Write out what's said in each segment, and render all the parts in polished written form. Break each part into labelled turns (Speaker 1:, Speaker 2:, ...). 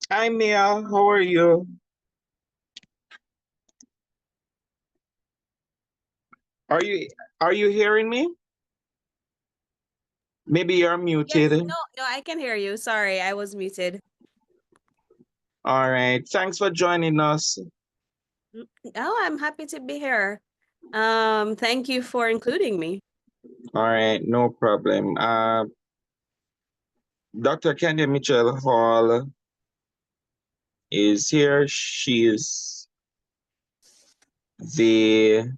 Speaker 1: Hi Mia, how are you? Are you hearing me? Maybe you're muted.
Speaker 2: Yes, no, I can hear you. Sorry, I was muted.
Speaker 1: All right. Thanks for joining us.
Speaker 2: Oh, I'm happy to be here. Thank you for including me.
Speaker 1: All right, no problem. Dr. Candia Mitchell Hall is here. She is the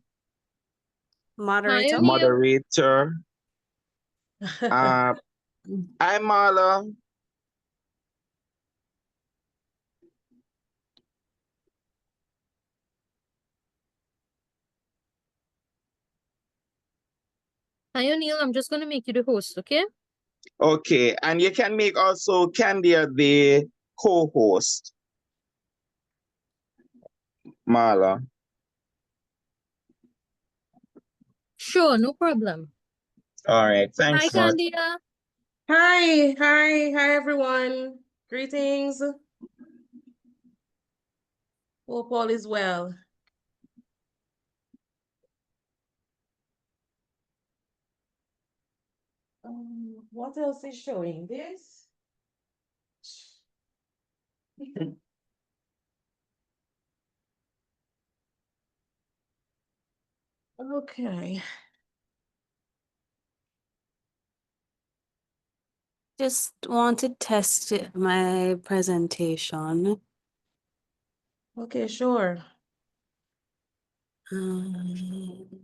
Speaker 2: Moderator.
Speaker 1: moderator. Hi Marla.
Speaker 3: Hi O'Neill, I'm just going to make you the host, okay?
Speaker 1: Okay, and you can make also Candia the co-host. Marla.
Speaker 3: Sure, no problem.
Speaker 1: All right, thanks.
Speaker 3: Hi, Candia.
Speaker 4: Hi everyone. Greetings. Hope all is well. What else is showing this? Okay.
Speaker 2: Just want to test my presentation.
Speaker 4: Okay, sure.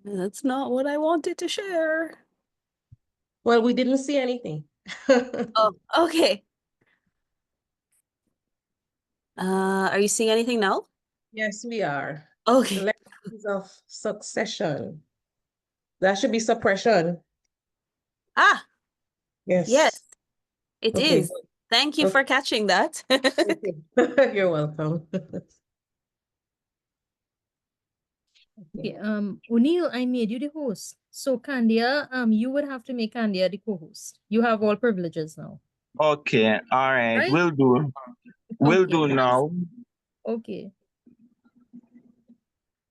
Speaker 2: That's not what I wanted to share.
Speaker 4: Well, we didn't see anything.
Speaker 2: Oh, okay. Are you seeing anything now?
Speaker 4: Yes, we are.
Speaker 2: Okay.
Speaker 4: Lessons of succession. That should be suppression.
Speaker 2: Ah,
Speaker 4: Yes.
Speaker 2: yes, it
Speaker 4: Okay.
Speaker 2: is. Thank you for catching that.
Speaker 4: You're welcome.
Speaker 3: Okay, O'Neill, I made you the host. So Candia, you would have to make Candia the co-host. You have all privileges now.
Speaker 1: Okay, all right,
Speaker 3: Right?
Speaker 1: we'll do. We'll
Speaker 3: Okay.
Speaker 1: do now.
Speaker 3: Okay.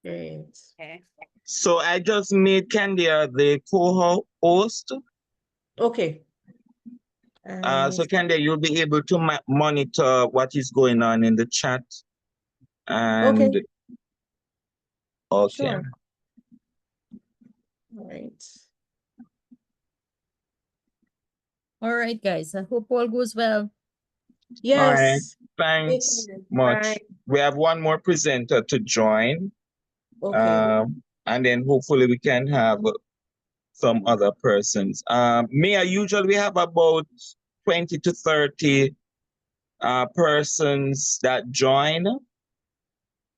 Speaker 4: Great.
Speaker 2: Okay.
Speaker 1: So I just made Candia the co-host.
Speaker 4: Okay.
Speaker 1: So Candia, you'll be able to monitor what is going on in the chat. And okay.
Speaker 4: Sure. All right.
Speaker 3: All right, guys. I hope all goes well.
Speaker 4: Yes.
Speaker 1: All right. Thanks much.
Speaker 4: Bye.
Speaker 1: We have one more presenter to join.
Speaker 4: Okay.
Speaker 1: And then hopefully we can have some other persons. Mia, usually we have about 20 to 30 persons that join.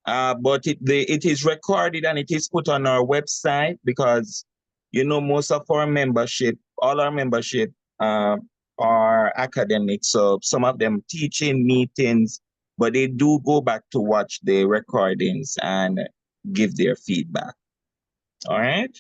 Speaker 1: But it is recorded and it is put on our website because, you know, most of our membership, all our membership are academic. So some of them teaching meetings, but they do go back to watch the recordings and give their feedback. All right.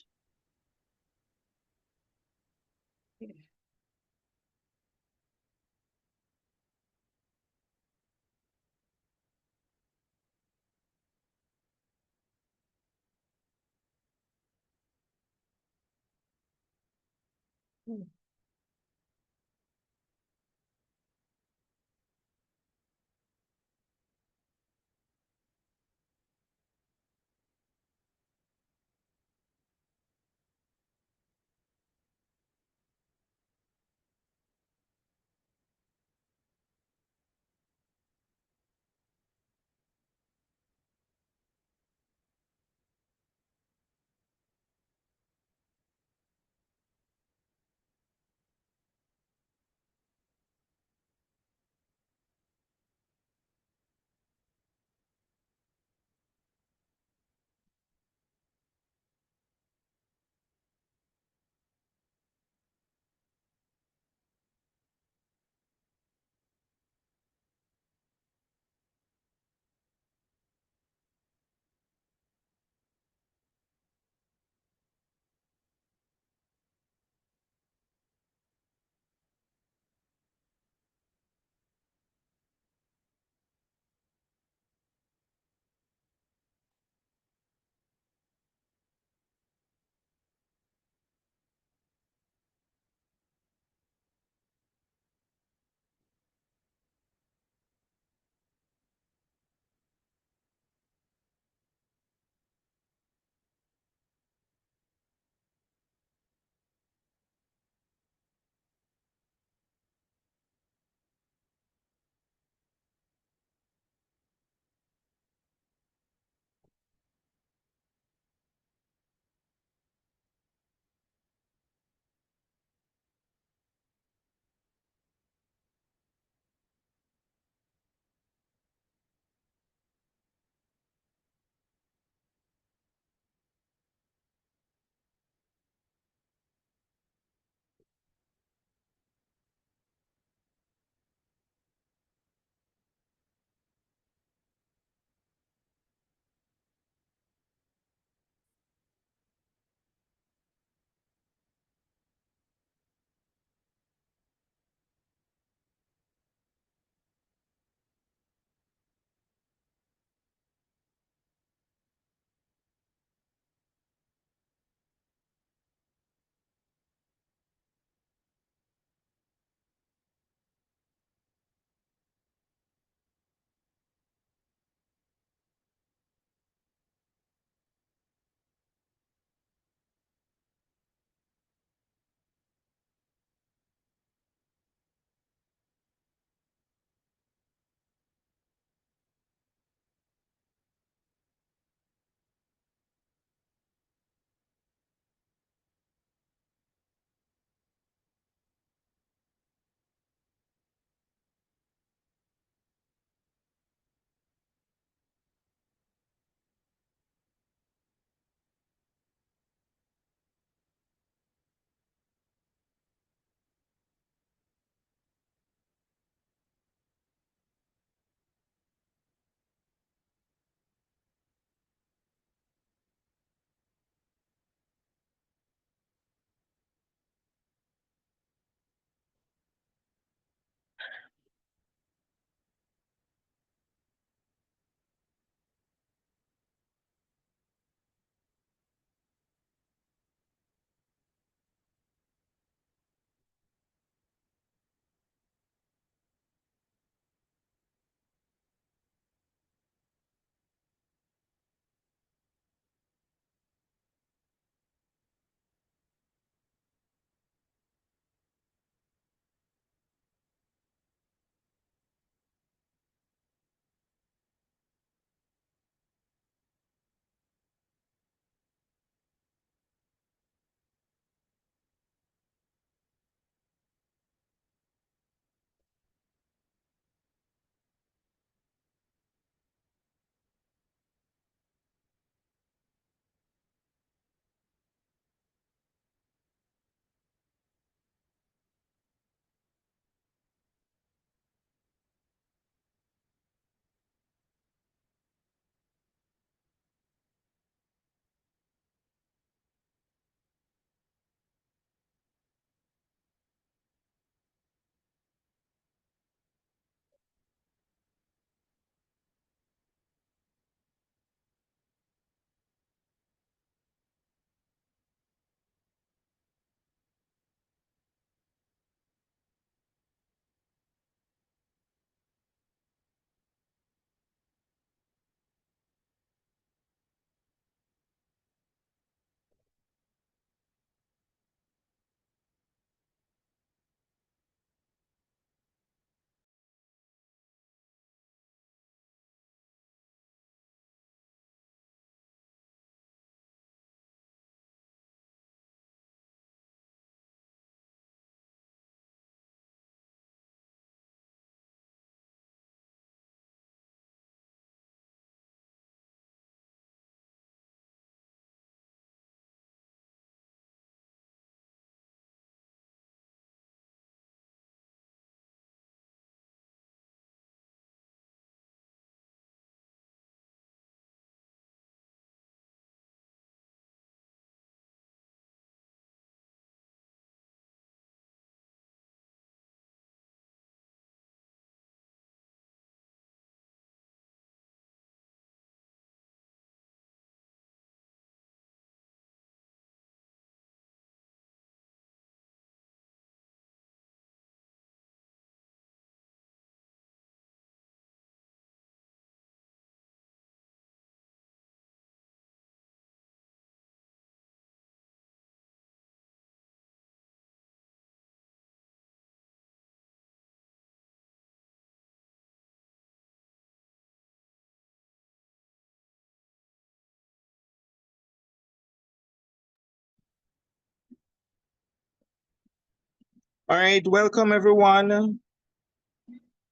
Speaker 1: All right, welcome everyone.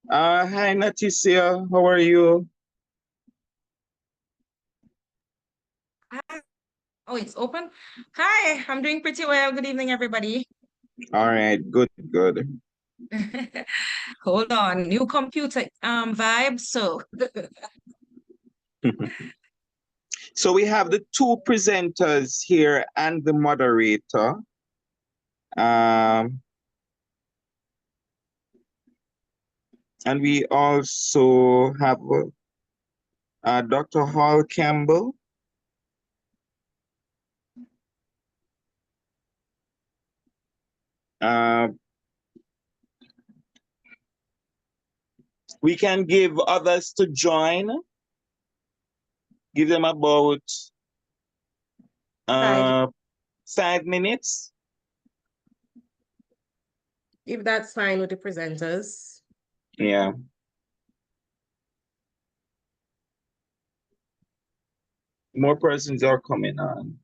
Speaker 1: Hi Nattecia, how are you?
Speaker 5: Hi. Oh, it's open. Hi, I'm doing pretty well. Good evening, everybody.
Speaker 1: All right, good, good.
Speaker 5: Hold on, new computer vibe. So
Speaker 1: So we have the two presenters here and the moderator. And we also have Dr. Hall Campbell. We can give others to join. Give them about 5 minutes.
Speaker 4: If that's fine with the presenters.
Speaker 1: Yeah. More persons are coming on.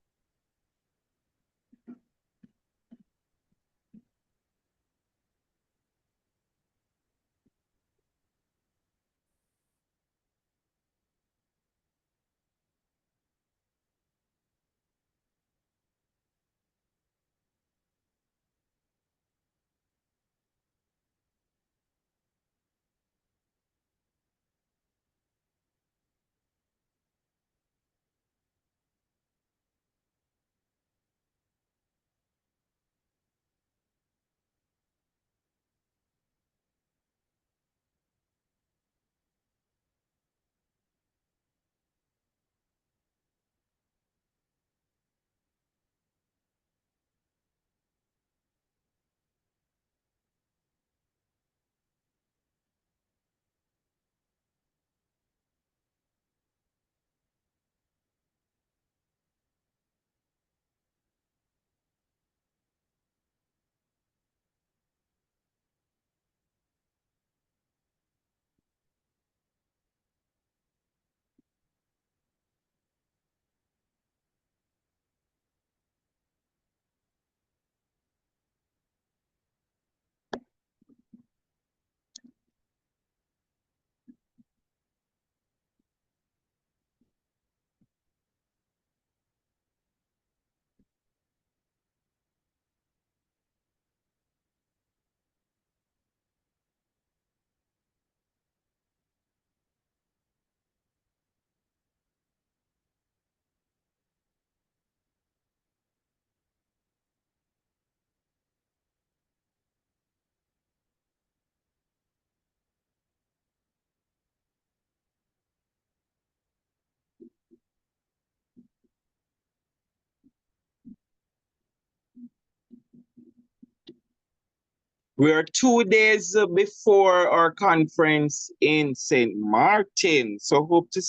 Speaker 1: We are 2 days before our conference in St. Martin. So hope to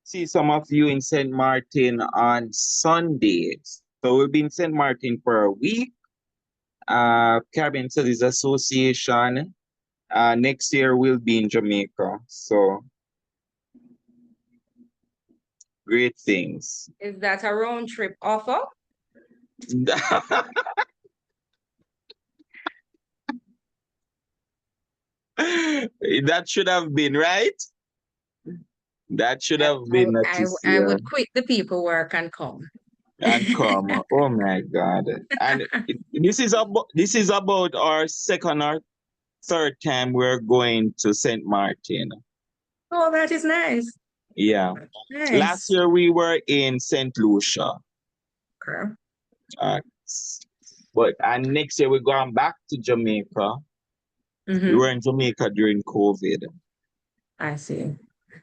Speaker 1: see some of you in St. Martin on Sunday. So we'll be in St. Martin for a week. Caribbean Studies Association. Next year we'll be in Jamaica. So great things.
Speaker 5: is that a round trip offer?
Speaker 1: That should have been, right? That should have been
Speaker 5: I would quit the paperwork and come.
Speaker 1: and come. Oh my God! And this is about our second or third time we're going to St. Martin.
Speaker 5: Oh, that is nice.
Speaker 1: Yeah.
Speaker 5: Nice.
Speaker 1: Last year we were in St. Lucia.
Speaker 5: Okay.
Speaker 1: And next year we're going back to Jamaica. We were in Jamaica during COVID.
Speaker 5: I see.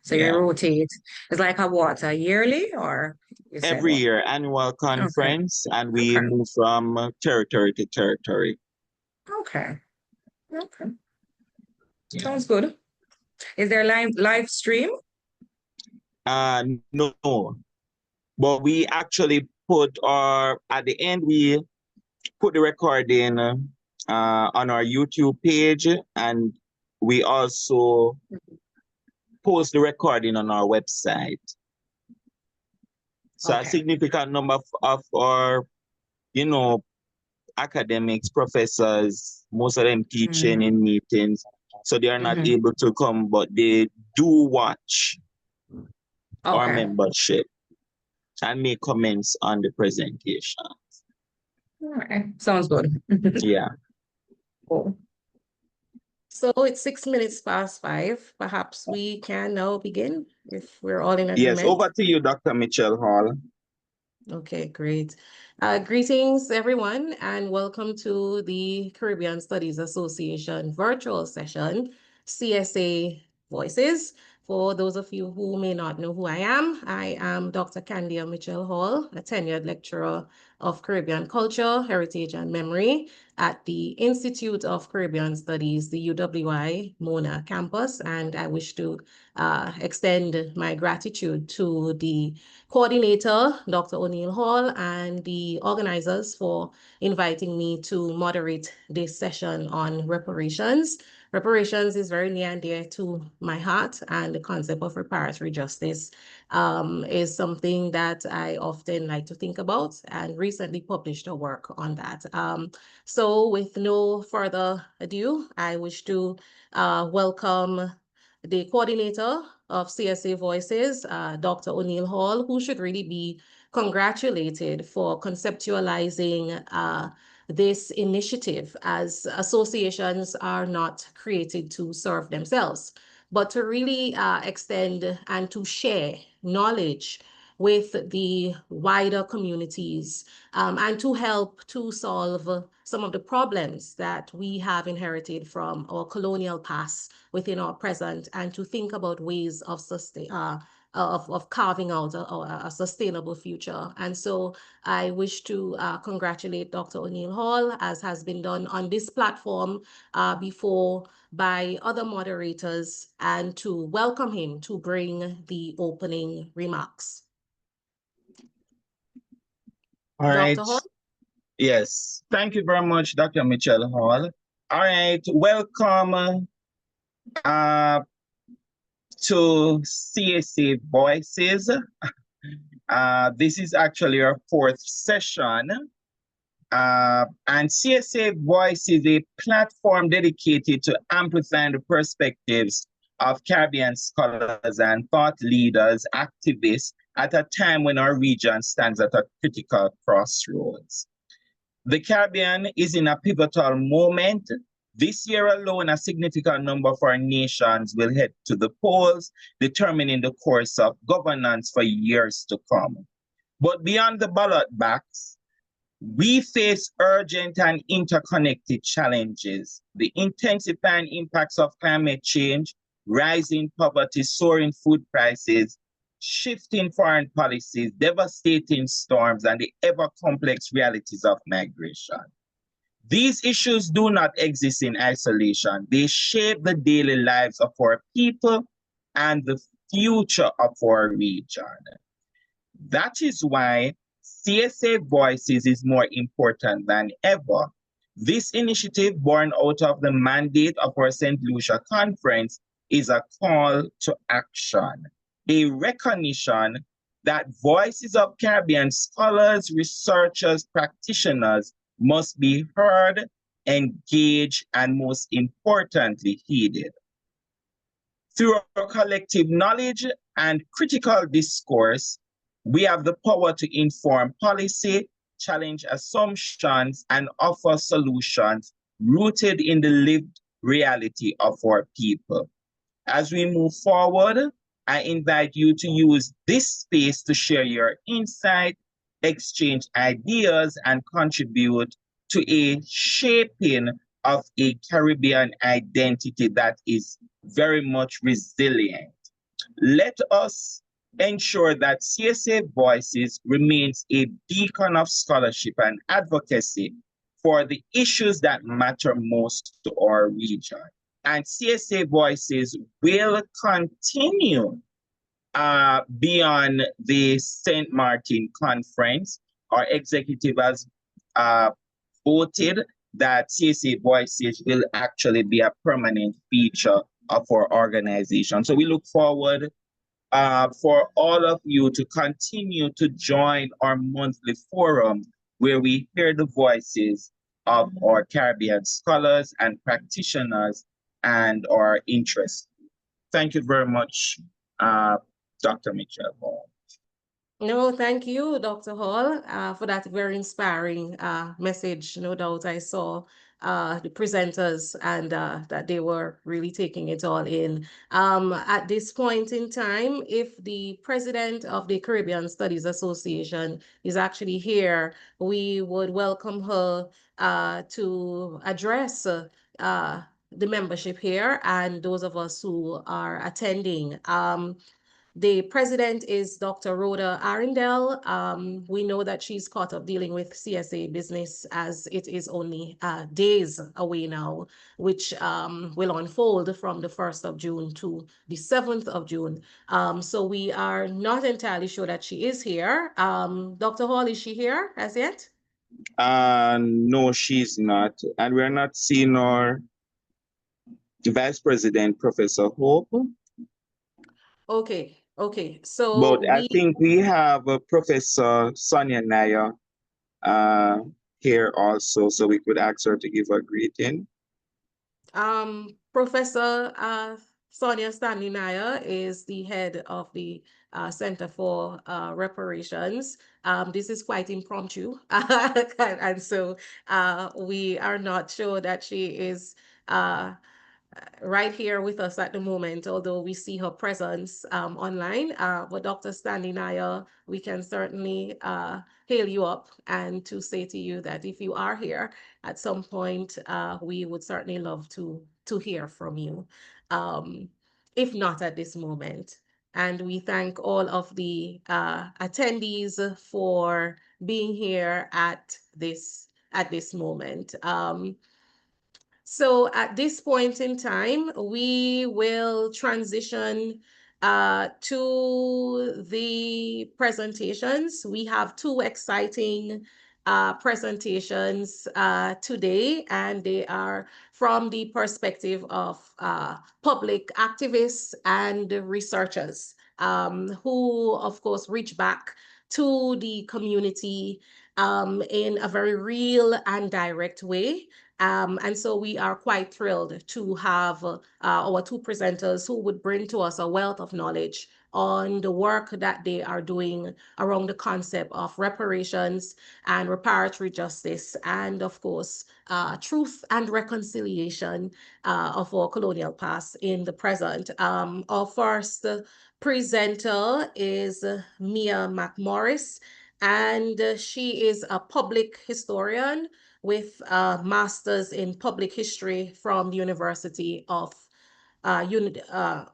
Speaker 5: So you rotate. It's like a yearly or
Speaker 1: every year annual conference, and we move from territory to territory.
Speaker 5: Okay. Okay. Sounds good. Is there live stream?
Speaker 1: No. But we actually at the end, we put the recording on our YouTube page, and we also post the recording on our website. So a significant number of our, academics, professors, Most of them teaching in meetings, so they are not
Speaker 5: Mhm.
Speaker 1: able to come, but they do watch our
Speaker 5: Okay.
Speaker 1: membership and make comments on the presentation.
Speaker 5: All right. Sounds good.
Speaker 1: Yeah.
Speaker 5: Cool.
Speaker 4: So it's 6 minutes past 5. Perhaps we can now begin if we're all in
Speaker 1: Yes,
Speaker 4: agreement.
Speaker 1: over to you, Dr. Mitchell Hall.
Speaker 4: Okay, great. Greetings, everyone, and welcome to the Caribbean Studies Association virtual session, CSA Voices. For those of you who may not know who I am Dr. Candia Mitchell Hall, a tenured lecturer of Caribbean Culture, Heritage, and Memory at the Institute of Caribbean Studies, the UWI Mona campus, and I wish to extend my gratitude to the coordinator, Dr. O'Neill Hall, and the organizers for inviting me to moderate this session on reparations. Reparations is very near and dear to my heart, and the concept of reparatory justice is something that I often like to think about, and recently published a work on that. So with no further ado, I wish to welcome the coordinator of CSA Voices, Dr. O'Neill Hall, who should really be congratulated for conceptualizing this initiative, as associations are not created to serve themselves, but to really extend and to share knowledge with the wider communities and to help to solve some of the problems that we have inherited from our colonial past within our present, and to think about ways of carving out a sustainable future. And so I wish to congratulate Dr. O'Neill Hall, as has been done on this platform before by other moderators, and to welcome him to bring the opening remarks.
Speaker 1: All right.
Speaker 4: Dr. Hall?
Speaker 1: Yes. Thank you very much, Dr. Mitchell Hall. All right. Welcome to CSA Voices. This is actually our 4th session. And CSA Voice is a platform dedicated to amplifying the perspectives of Caribbean scholars and thought leaders, activists, at a time when our region stands at a critical crossroads. The Caribbean is in a pivotal moment. This year alone, a significant number of our nations will head to the polls, determining the course of governance for years to come. But beyond the ballot box, we face urgent and interconnected challenges: the intensifying impacts of climate change, rising poverty, soaring food prices, shifting foreign policies, devastating storms, and the ever-complex realities of migration. These issues do not exist in isolation. They shape the daily lives of our people and the future of our region. That is why CSA Voices is more important than ever. This initiative, born out of the mandate of our St. Lucia conference, is a call to action, a recognition that voices of Caribbean scholars, researchers, practitioners must be heard, engaged, and most importantly, heeded. Through our collective knowledge and critical discourse, we have the power to inform policy, challenge assumptions, and offer solutions rooted in the lived reality of our people. As we move forward, I invite you to use this space to share your insight, exchange ideas, and contribute to a shaping of a Caribbean identity that is very much resilient. Let us ensure that CSA Voices remains a beacon of scholarship and advocacy for the issues that matter most to our region. And CSA Voices will continue beyond the St. Martin Conference. Our executive has voted that CSA Voices will actually be a permanent feature of our organization. So we look forward for all of you to continue to join our monthly forum, where we hear the voices of our Caribbean scholars and practitioners and our interests. Thank you very much, Dr. Mitchell Hall.
Speaker 4: No, thank you, Dr. Hall, for that very inspiring message. No doubt I saw the presenters and that they were really taking it all in. At this point in time, if the president of the Caribbean Studies Association is actually here, we would welcome her to address the membership here and those of us who are attending. The president is Dr. Rhoda Arundel. We know that she's caught up dealing with CSA business as it is only days away now, which will unfold from the 1st of June to the 7th of June. So we are not entirely sure that she is here. Dr. Hall, is she here as yet?
Speaker 1: No, she's not. And we're not seeing our Vice President, Professor Hope.
Speaker 4: Okay. So
Speaker 1: But I think we have Professor Sonia Naya here also, so we could ask her to give a greeting.
Speaker 4: Professor Sonia Stanley Naya is the head of the Center for Reparations. This is quite impromptu, and so we are not sure that she is right here with us at the moment, although we see her presence online. But Dr. Stanley Naya, we can certainly hail you up and to say to you that if you are here at some point, we would certainly love to hear from you, if not at this moment. And we thank all of the attendees for being here at this moment. So at this point in time, we will transition to the presentations. We have two exciting presentations today, and they are from the perspective of public activists and researchers who, of course, reach back to the community in a very real and direct way. And so we are quite thrilled to have our two presenters who would bring to us a wealth of knowledge on the work that they are doing around the concept of reparations and reparatory justice, and of course, truth and reconciliation of our colonial past in the present. Our first presenter is Mia McMorris, and she is a public historian with a master's in public history from the University of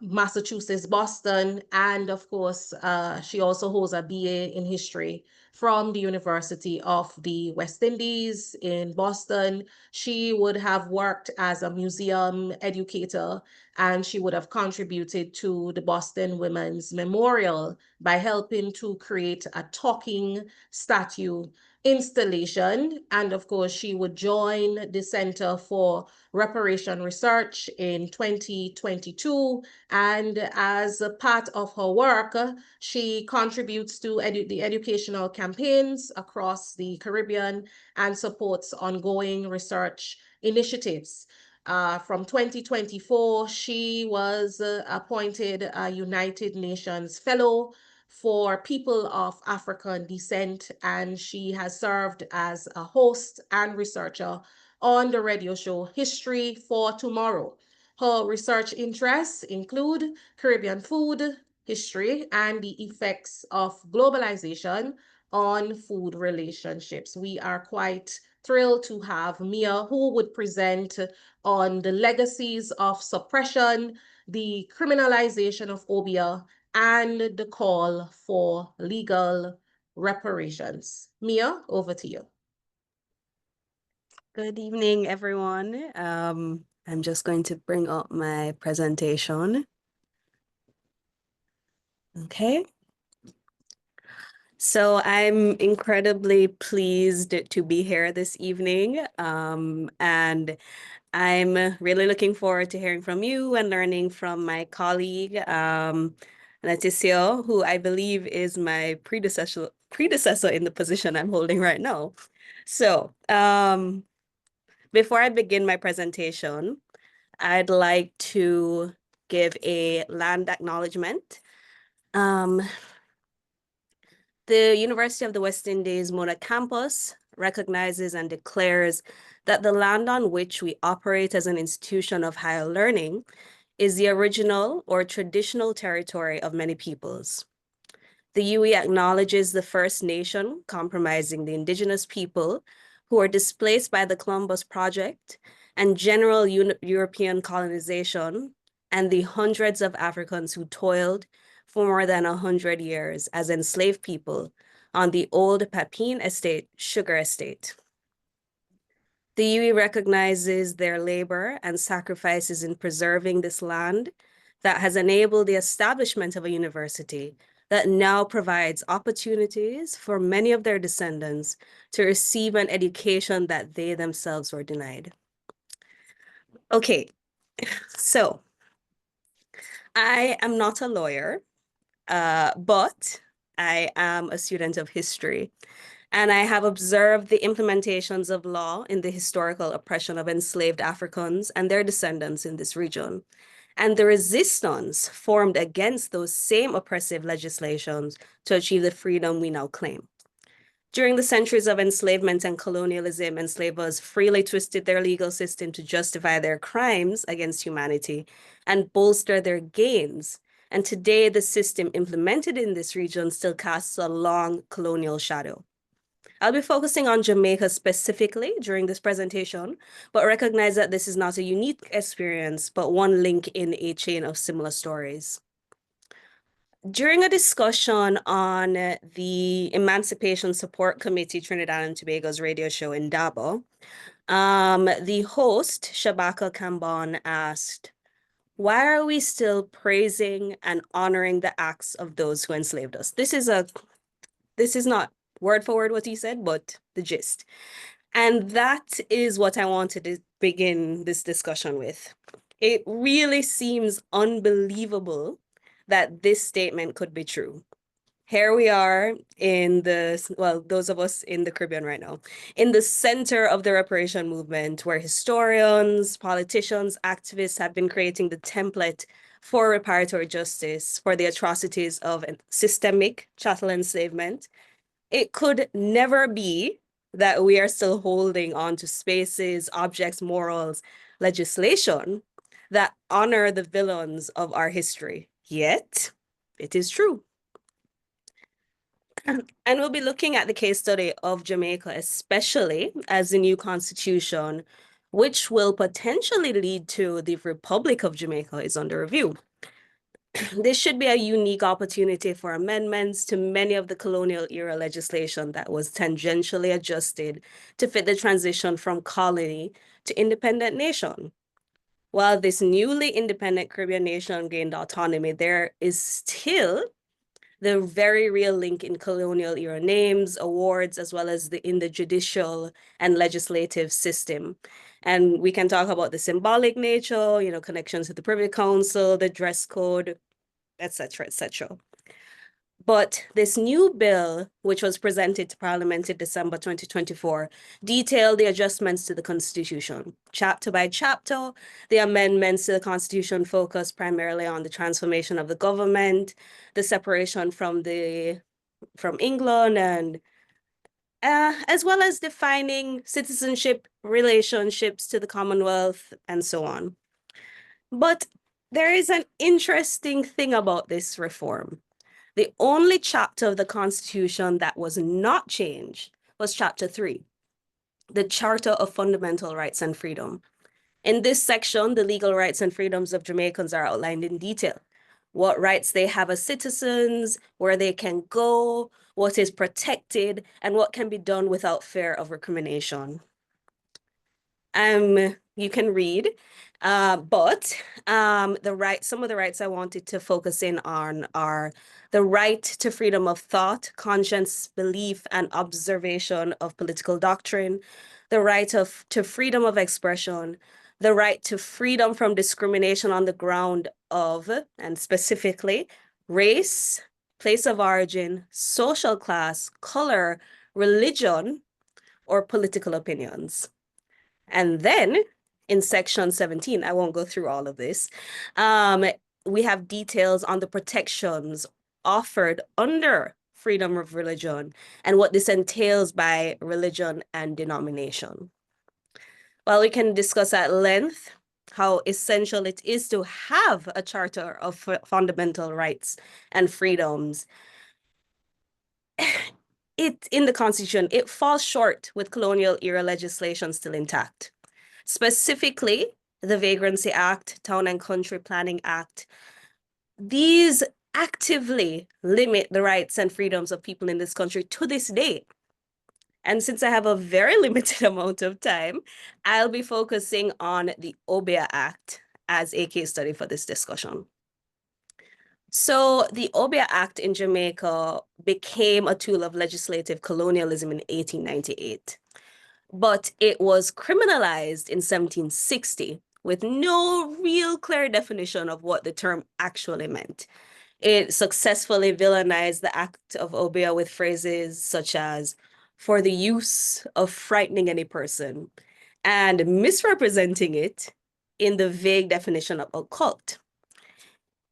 Speaker 4: Massachusetts, Boston. And of course, she also holds a BA in history from the University of the West Indies in Boston. She would have worked as a museum educator, and she would have contributed to the Boston Women's Memorial by helping to create a talking statue installation. And of course, she would join the Center for Reparation Research in 2022. And as a part of her work, she contributes to the educational campaigns across the Caribbean and supports ongoing research initiatives. From 2024, she was appointed a United Nations Fellow for people of African descent, and she has served as a host and researcher on the radio show History for Tomorrow. Her research interests include Caribbean food, history, and the effects of globalization on food relationships. We are quite thrilled to have Mia, who would present on the legacies of suppression, the criminalization of obeah, and the call for legal reparations. Mia, over to you.
Speaker 2: Good evening, everyone. I'm just going to bring up my presentation. Okay. So I'm incredibly pleased to be here this evening, and I'm really looking forward to hearing from you and learning from my colleague, Nattecia, who I believe is my predecessor in the position I'm holding right now. So Before I begin my presentation, I'd like to give a land acknowledgement. The University of the West Indies Mona campus recognizes and declares that the land on which we operate as an institution of higher learning is the original or traditional territory of many peoples. The UE acknowledges the First Nation comprising the indigenous people who were displaced by the Columbus Project and general European colonization, and the hundreds of Africans who toiled for more than 100 years as enslaved people on the old Papine Estate sugar estate. The UE recognizes their labor and sacrifices in preserving this land that has enabled the establishment of a university that now provides opportunities for many of their descendants to receive an education that they themselves were denied. Okay, so I am not a lawyer, but I am a student of history, and I have observed the implementations of law in the historical oppression of enslaved Africans and their descendants in this region, and the resistance formed against those same oppressive legislations to achieve the freedom we now claim. During the centuries of enslavement and colonialism, enslavers freely twisted their legal system to justify their crimes against humanity and bolster their gains. And today, the system implemented in this region still casts a long colonial shadow. I'll be focusing on Jamaica specifically during this presentation, but recognize that this is not a unique experience, but one link in a chain of similar stories. During a discussion on the Emancipation Support Committee Trinidad and Tobago's radio show in Dabo, the host, Shabaka Kambon, asked, "Why are we still praising and honoring the acts of those who enslaved us?" This is not word for word what he said, but the gist. And that is what I wanted to begin this discussion with. It really seems unbelievable that this statement could be true. Here we are in those of us in the Caribbean right now, in the center of the reparation movement, where historians, politicians, activists have been creating the template for reparatory justice for the atrocities of systemic chattel enslavement. It could never be that we are still holding on to spaces, objects, morals, legislation that honor the villains of our history. Yet, it is true. And we'll be looking at the case study of Jamaica, especially as the new constitution, which will potentially lead to the Republic of Jamaica, is under review. This should be a unique opportunity for amendments to many of the colonial era legislation that was tangentially adjusted to fit the transition from colony to independent nation. While this newly independent Caribbean nation gained autonomy, there is still the very real link in colonial era names, awards, as well as in the judicial and legislative system. And we can talk about the symbolic nature, connections to the Privy Council, the dress code, etc., etc. But this new bill, which was presented to Parliament in December 2024, detailed the adjustments to the Constitution. Chapter by chapter, the amendments to the Constitution focus primarily on the transformation of the government, the separation from England, and as well as defining citizenship relationships to the Commonwealth, and so on. But there is an interesting thing about this reform. The only chapter of the Constitution that was not changed was Chapter 3, the Charter of Fundamental Rights and Freedom. In this section, the legal rights and freedoms of Jamaicans are outlined in detail. What rights they have as citizens, where they can go, what is protected, and what can be done without fear of recrimination. You can read, but some of the rights I wanted to focus in on are the right to freedom of thought, conscience, belief, and observation of political doctrine, the right to freedom of expression, the right to freedom from discrimination on the ground of, and specifically, race, place of origin, social class, color, religion, or political opinions. And then in section 17, I won't go through all of this, we have details on the protections offered under freedom of religion and what this entails by religion and denomination. While we can discuss at length how essential it is to have a charter of fundamental rights and freedoms, in the Constitution, it falls short with colonial era legislation still intact. Specifically, the Vagrancy Act, Town and Country Planning Act. These actively limit the rights and freedoms of people in this country to this day. And since I have a very limited amount of time, I'll be focusing on the Obeah Act as a case study for this discussion. So the Obeah Act in Jamaica became a tool of legislative colonialism in 1898, but it was criminalized in 1760 with no real clear definition of what the term actually meant. It successfully villainized the Act of Obeah with phrases such as, for the use of frightening any person, and misrepresenting it in the vague definition of occult.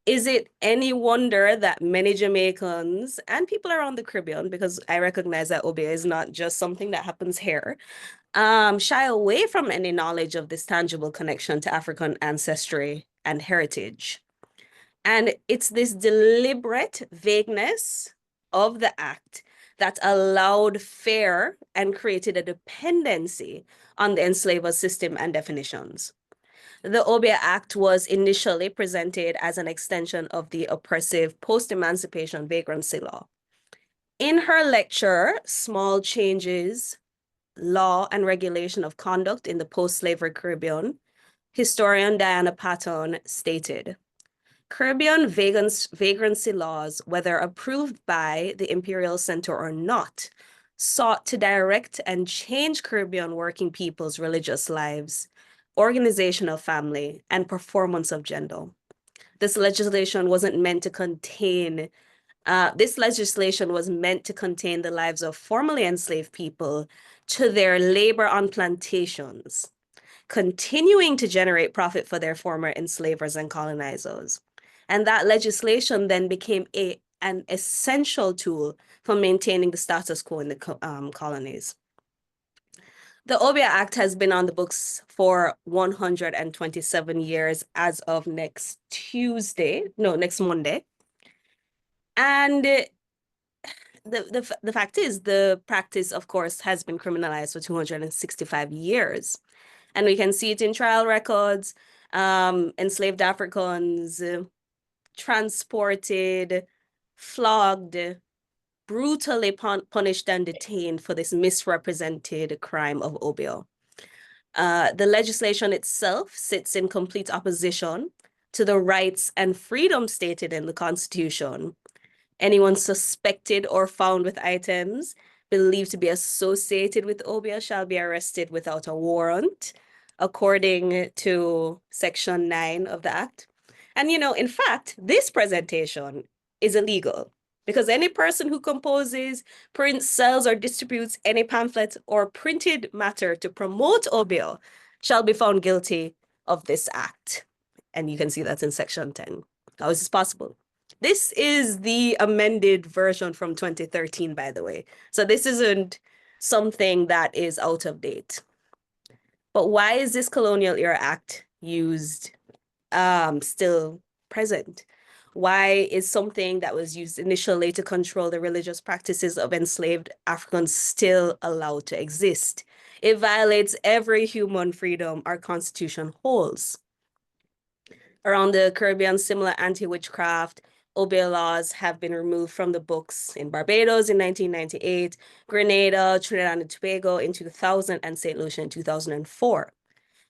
Speaker 2: Is it any wonder that many Jamaicans and people around the Caribbean, because I recognize that Obeah is not just something that happens here, shy away from any knowledge of this tangible connection to African ancestry and heritage? And it's this deliberate vagueness of the act that allowed fair and created a dependency on the enslaver system and definitions. The Obeah Act was initially presented as an extension of the oppressive post-emancipation vagrancy law. In her lecture, Small Changes, Law and Regulation of Conduct in the Post-Slavery Caribbean, historian Diana Patton stated, Caribbean vagrancy laws, whether approved by the Imperial Center or not, sought to direct and change Caribbean working people's religious lives, organization of family, and performance of gender. This legislation wasn't meant to contain, the lives of formerly enslaved people to their labor on plantations, continuing to generate profit for their former enslavers and colonizers. And that legislation then became an essential tool for maintaining the status quo in the colonies. The Obeah Act has been on the books for 127 years as of next Monday. And the fact is, the practice, of course, has been criminalized for 265 years. And we can see it in trial records, enslaved Africans, transported, flogged, brutally punished and detained for this misrepresented crime of Obeah. The legislation itself sits in complete opposition to the rights and freedoms stated in the Constitution. Anyone suspected or found with items believed to be associated with Obeah shall be arrested without a warrant, according to Section 9 of the Act. And, in fact, this presentation is illegal because any person who composes, prints, sells, or distributes any pamphlet or printed matter to promote Obeah shall be found guilty of this act. And you can see that's in Section 10. How is this possible? This is the amended version from 2013, by the way. So this isn't something that is out of date. But why is this colonial era act used still present? Why is something that was used initially to control the religious practices of enslaved Africans still allowed to exist? It violates every human freedom our Constitution holds. Around the Caribbean, similar anti-witchcraft, Obeah laws have been removed from the books in Barbados in 1998, Grenada, Trinidad and Tobago in 2000, and St. Lucia in 2004.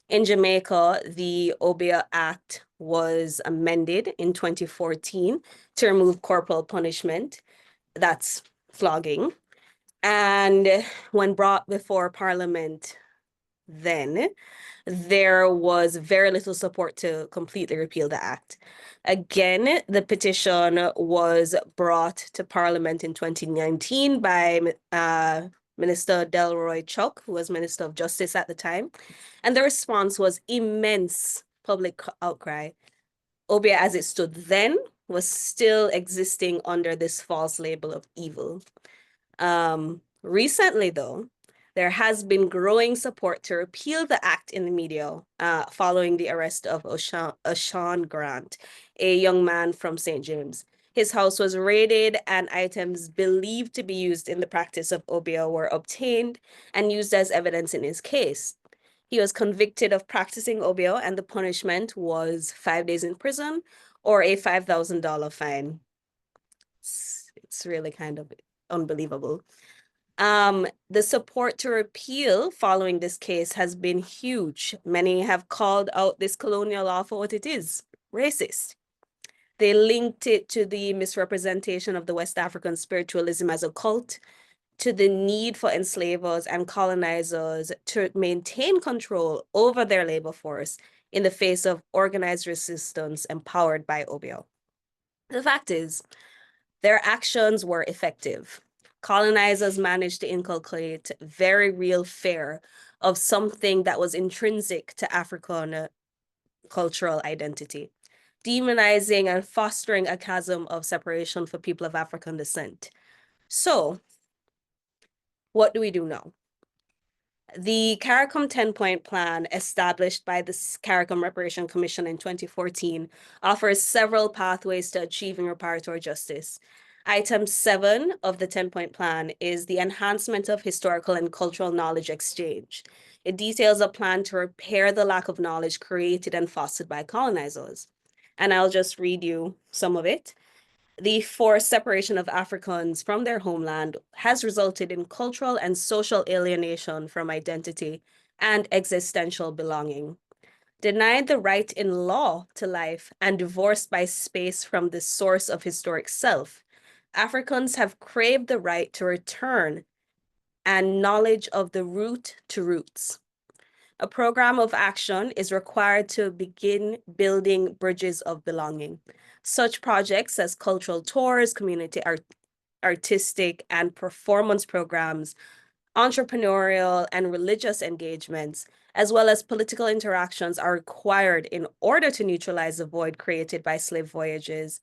Speaker 2: In Jamaica, the Obeah Act was amended in 2014 to remove corporal punishment, that's flogging. And when brought before Parliament then, there was very little support to completely repeal the act. Again, the petition was brought to Parliament in 2019 by Minister Delroy Chuck, who was Minister of Justice at the time, and the response was immense public outcry. Obeah, as it stood then, was still existing under this false label of evil. Recently, though, there has been growing support to repeal the act in the media following the arrest of Oshan Grant, a young man from St. James. His house was raided and items believed to be used in the practice of obeah were obtained and used as evidence in his case. He was convicted of practicing obeah and the punishment was 5 days in prison or a $5,000 fine. It's really kind of unbelievable. The support to repeal following this case has been huge. Many have called out this colonial law for what it is, racist. They linked it to the misrepresentation of the West African spiritualism as a cult, to the need for enslavers and colonizers to maintain control over their labor force in the face of organized resistance empowered by obeah. The fact is, their actions were effective. Colonizers managed to inculcate very real fear of something that was intrinsic to African cultural identity, demonizing and fostering a chasm of separation for people of African descent. So, what do we do now? The CARICOM 10-point plan established by the CARICOM Reparation Commission in 2014 offers several pathways to achieving reparatory justice. Item 7 of the 10-point plan is the enhancement of historical and cultural knowledge exchange. It details a plan to repair the lack of knowledge created and fostered by colonizers. And I'll just read you some of it. The forced separation of Africans from their homeland has resulted in cultural and social alienation from identity and existential belonging. Denied the right in law to life and divorced by space from the source of historic self, Africans have craved the right to return and knowledge of the root to roots. A program of action is required to begin building bridges of belonging. Such projects as cultural tours, community artistic and performance programs, entrepreneurial and religious engagements, as well as political interactions are required in order to neutralize the void created by slave voyages.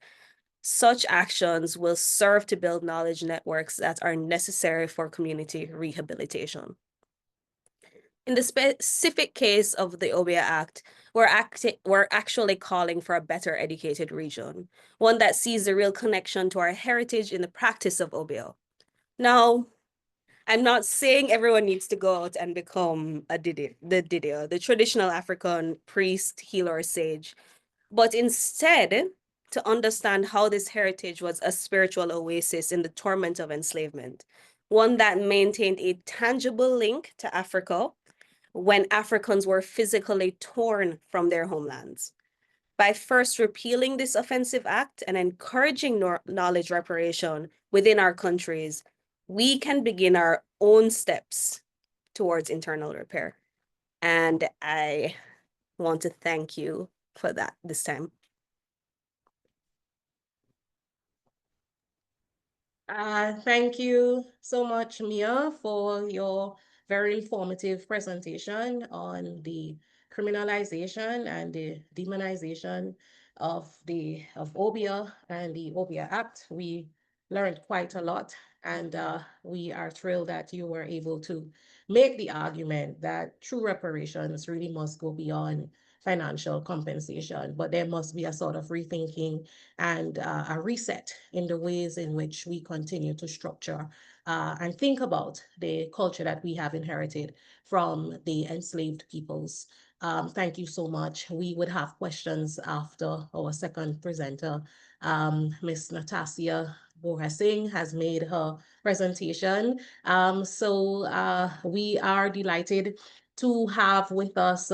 Speaker 2: Such actions will serve to build knowledge networks that are necessary for community rehabilitation. In the specific case of the Obeah Act, we're actually calling for a better educated region, one that sees the real connection to our heritage in the practice of obeah. Now, I'm not saying everyone needs to go out and become the Didio, the traditional African priest, healer, or sage, but instead to understand how this heritage was a spiritual oasis in the torment of enslavement, one that maintained a tangible link to Africa when Africans were physically torn from their homelands. By first repealing this offensive act and encouraging knowledge reparation within our countries, we can begin our own steps towards internal repair. And I want to thank you for that this time.
Speaker 4: Thank you so much, Mia, for your very informative presentation on the criminalization and the demonization of obeah and the Obeah Act. We learned quite a lot, and we are thrilled that you were able to make the argument that true reparations really must go beyond financial compensation, but there must be a sort of rethinking and a reset in the ways in which we continue to structure and think about the culture that we have inherited from the enslaved peoples. Thank you so much. We would have questions after our second presenter. Ms. Nattecia Bohardsingh has made her presentation. So we are delighted to have with us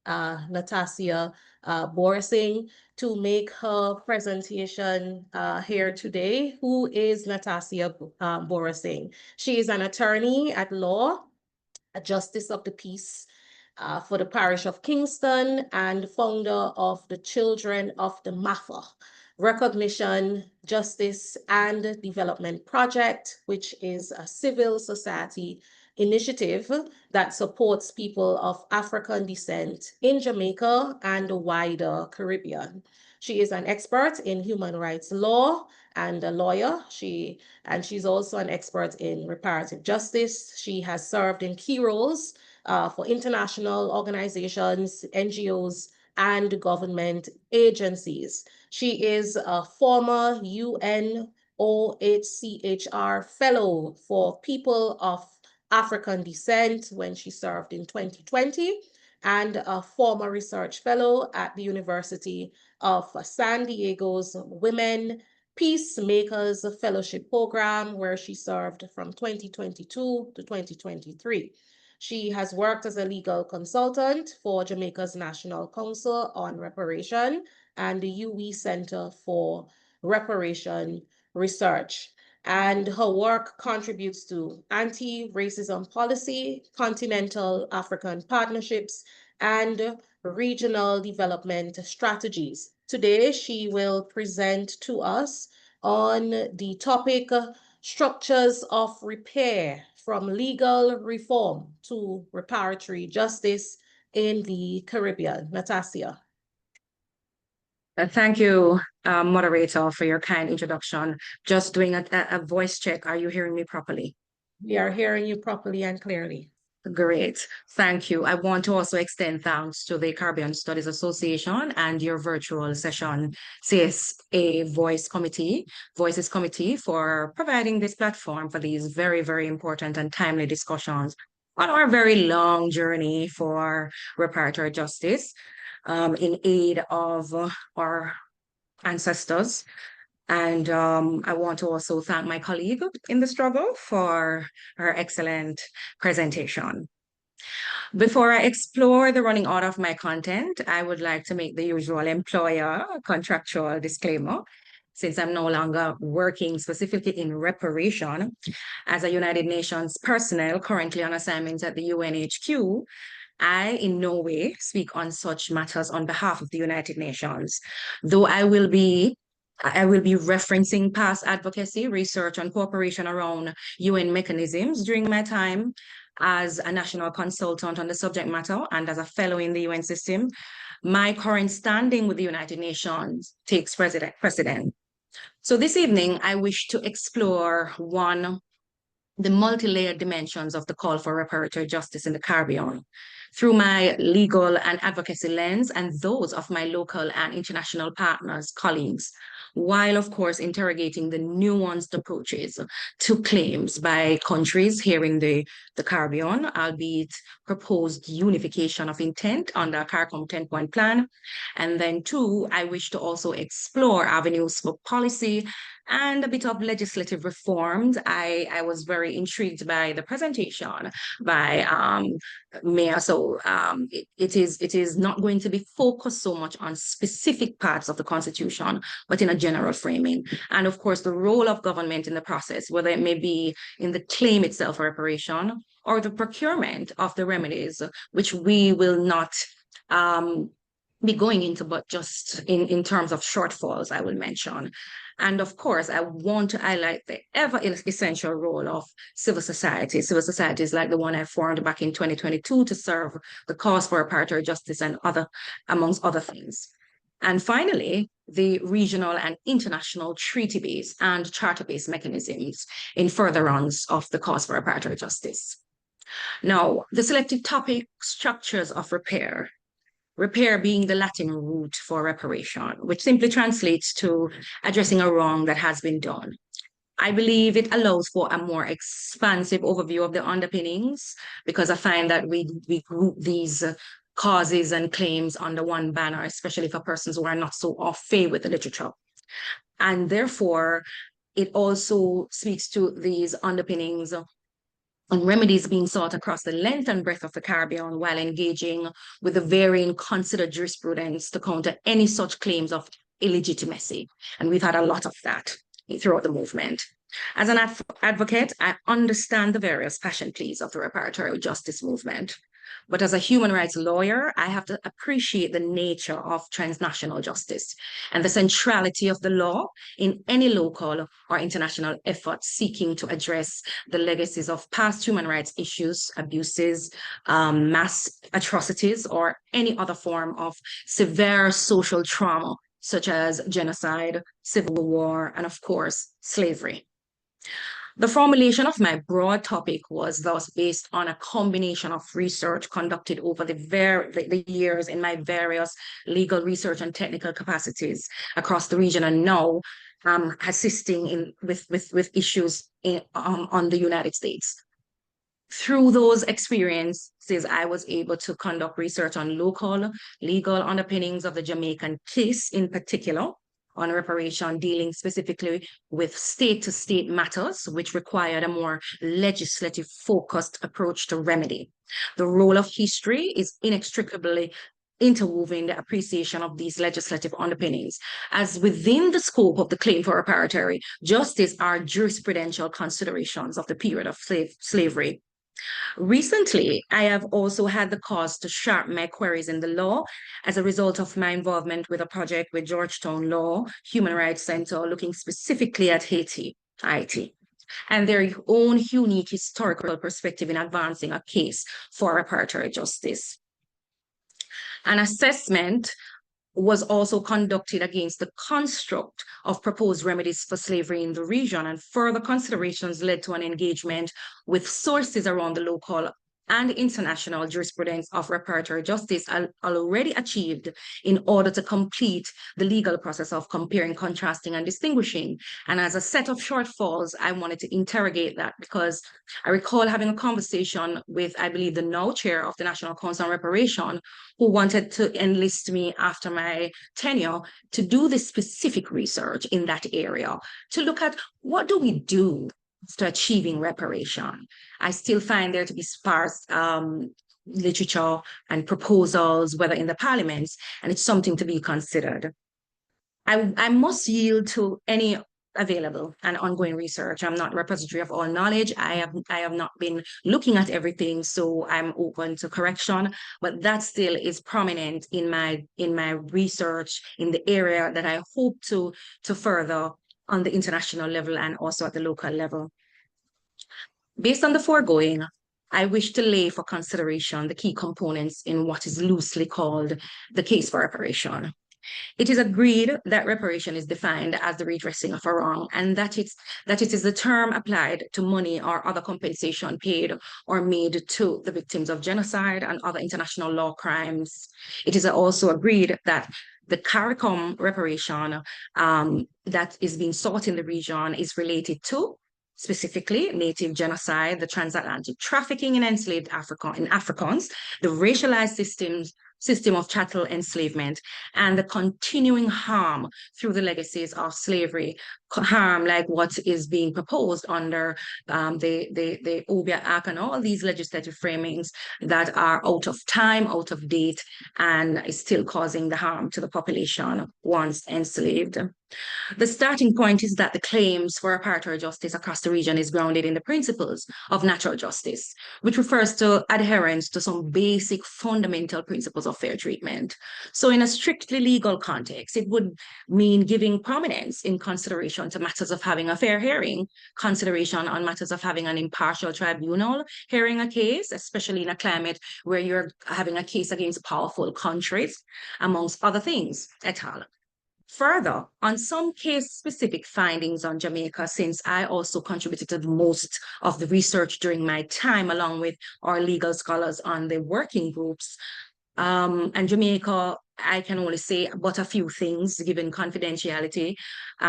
Speaker 4: Nattecia Bohardsingh to make her presentation here today. Who is Nattecia Bohardsingh? She is an attorney at law, a justice of the peace for the parish of Kingston, and founder of the Children of the Mafa Recognition, Justice, and Development Project, which is a civil society initiative that supports people of African descent in Jamaica and the wider Caribbean. She is an expert in human rights law and a lawyer. She's also an expert in reparative justice. She has served in key roles for international organizations, NGOs, and government agencies. She is a former UNOHCHR Fellow for People of African Descent when she served in 2020, and a former research fellow at the University of San Diego's Women Peacemakers Fellowship Program, where she served from 2022 to 2023. She has worked as a legal consultant for Jamaica's National Council on Reparation and the UE Center for Reparation Research. And her work contributes to anti-racism policy, continental African partnerships, and regional development strategies. Today, she will present to us on the topic Structures of Repair, from Legal Reform to Reparatory Justice in the Caribbean. Nattecia.
Speaker 6: Thank you, moderator, for your kind introduction. Just doing a voice check. Are you hearing me properly?
Speaker 4: We are hearing you properly and clearly.
Speaker 6: Great. Thank you. I want to also extend thanks to the Caribbean Studies Association and your virtual session CSA Voices Committee for providing this platform for these very, very important and timely discussions on our very long journey for reparatory justice in aid of our ancestors. And I want to also thank my colleague in the struggle for her excellent presentation. Before I explore the running order of my content, I would like to make the usual employer contractual disclaimer. Since I'm no longer working specifically in reparation as a United Nations personnel currently on assignment at the UNHQ, I in no way speak on such matters on behalf of the United Nations, though I will be referencing past advocacy, research, and cooperation around UN mechanisms during my time as a national consultant on the subject matter and as a fellow in the UN system. My current standing with the United Nations takes precedent. So this evening, I wish to explore the multi-layered dimensions of the call for reparatory justice in the Caribbean through my legal and advocacy lens and those of my local and international partners, colleagues, while of course interrogating the nuanced approaches to claims by countries here in the Caribbean, albeit proposed unification of intent under a CARICOM 10-point plan. And then two, I wish to also explore avenues for policy and a bit of legislative reforms. I was very intrigued by the presentation by Mayor. So it is not going to be focused so much on specific parts of the Constitution, but in a general framing. And of course, the role of government in the process, whether it may be in the claim itself for reparation or the procurement of the remedies, which we will not be going into, but just in terms of shortfalls, I will mention. And of course, I want to highlight the ever essential role of civil societies like the one I formed back in 2022 to serve the cause for reparatory justice and amongst other things. And finally, the regional and international treaty-based and charter-based mechanisms in furtherance of the cause for reparatory justice. Now, the selected topic, structures of repair. Repair being the Latin root for reparation, which simply translates to addressing a wrong that has been done. I believe it allows for a more expansive overview of the underpinnings, because I find that we group these causes and claims under one banner, especially for persons who are not so au fait with the literature. And therefore, it also speaks to these underpinnings on remedies being sought across the length and breadth of the Caribbean while engaging with the varying considered jurisprudence to counter any such claims of illegitimacy. And we've had a lot of that throughout the movement. As an advocate, I understand the various passion pleas of the reparatory justice movement. But as a human rights lawyer, I have to appreciate the nature of transnational justice and the centrality of the law in any local or international effort seeking to address the legacies of past human rights issues, abuses, mass atrocities, or any other form of severe social trauma, such as genocide, civil war, and of course, slavery. The formulation of my broad topic was thus based on a combination of research conducted over the years in my various legal research and technical capacities across the region, and now assisting with issues on the United States. Through those experiences, I was able to conduct research on local legal underpinnings of the Jamaican case in particular, on reparation, dealing specifically with state-to-state matters, which required a more legislative-focused approach to remedy. The role of history is inextricably interwoven the appreciation of these legislative underpinnings, as within the scope of the claim for reparatory justice are jurisprudential considerations of the period of slavery. Recently, I have also had the cause to sharpen my queries in the law as a result of my involvement with a project with Georgetown Law Human Rights Center looking specifically at Haiti, and their own unique historical perspective in advancing a case for reparatory justice. An assessment was also conducted against the construct of proposed remedies for slavery in the region, and further considerations led to an engagement with sources around the local and international jurisprudence of reparatory justice already achieved in order to complete the legal process of comparing, contrasting, and distinguishing. And as a set of shortfalls, I wanted to interrogate that because I recall having a conversation with, I believe, the now chair of the National Council on Reparation, who wanted to enlist me after my tenure to do this specific research in that area, to look at what do we do to achieving reparation. I still find there to be sparse literature and proposals, whether in the parliaments, and it's something to be considered. I must yield to any available and ongoing research. I'm not a repository of all knowledge. I have not been looking at everything, so I'm open to correction, but that still is prominent in my research in the area that I hope to further on the international level and also at the local level. Based on the foregoing, I wish to lay for consideration the key components in what is loosely called the case for reparation. It is agreed that reparation is defined as the redressing of a wrong, and that it is the term applied to money or other compensation paid or made to the victims of genocide and other international law crimes. It is also agreed that the CARICOM reparation that is being sought in the region is related to specifically native genocide, the transatlantic trafficking in enslaved Africans, the racialized system of chattel enslavement, and the continuing harm through the legacies of slavery, harm like what is being proposed under the Obia Act and all these legislative framings that are out of time, out of date, and is still causing the harm to the population once enslaved. The starting point is that the claims for reparatory justice across the region is grounded in the principles of natural justice, which refers to adherence to some basic fundamental principles of fair treatment. So in a strictly legal context, it would mean giving prominence in consideration to matters of having a fair hearing, consideration on matters of having an impartial tribunal hearing a case, especially in a climate where you're having a case against powerful countries, amongst other things, et al. Further, on some case-specific findings on Jamaica, since I also contributed to most of the research during my time, along with our legal scholars on the working groups, and Jamaica, I can only say but a few things given confidentiality,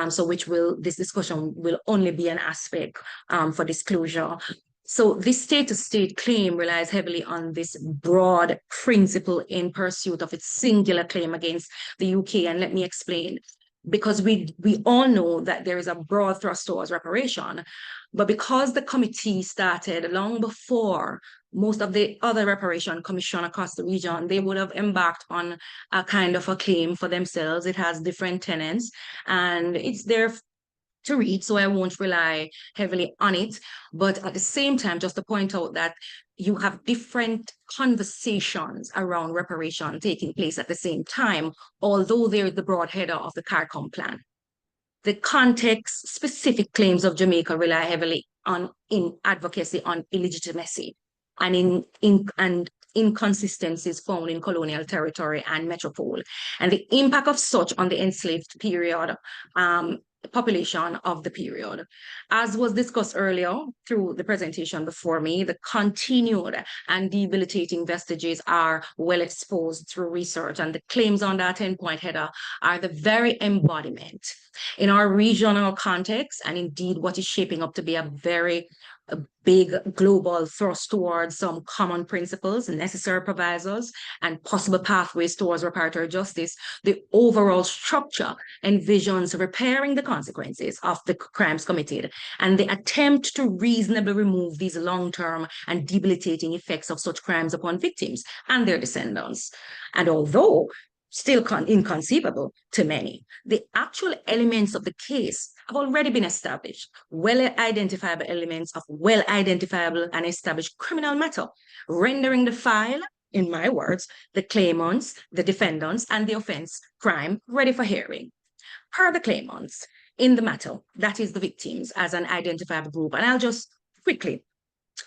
Speaker 6: so this discussion will only be an aspect for disclosure. So this state-to-state claim relies heavily on this broad principle in pursuit of its singular claim against the UK. And let me explain. Because we all know that there is a broad thrust towards reparation, but because the committee started long before most of the other reparation commission across the region, they would have embarked on a kind of a claim for themselves. It has different tenets, and it's there to read, so I won't rely heavily on it. But at the same time, just to point out that you have different conversations around reparation taking place at the same time, although they're the broad header of the CARICOM plan. The context-specific claims of Jamaica rely heavily in advocacy on illegitimacy and inconsistencies found in colonial territory and metropole, and the impact of such on the enslaved period population of the period. As was discussed earlier through the presentation before me, the continued and debilitating vestiges are well exposed through research, and the claims on that 10-point header are the very embodiment in our regional context, and indeed what is shaping up to be a big global thrust towards some common principles, necessary provisos, and possible pathways towards reparatory justice. The overall structure envisions repairing the consequences of the crimes committed and the attempt to reasonably remove these long-term and debilitating effects of such crimes upon victims and their descendants. And although still inconceivable to many, the actual elements of the case have already been established, well-identifiable elements of well-identifiable and established criminal matter, rendering the file, in my words, the claimants, the defendants, and the offense crime ready for hearing. Per the claimants in the matter, that is the victims as an identifiable group, and I'll just quickly,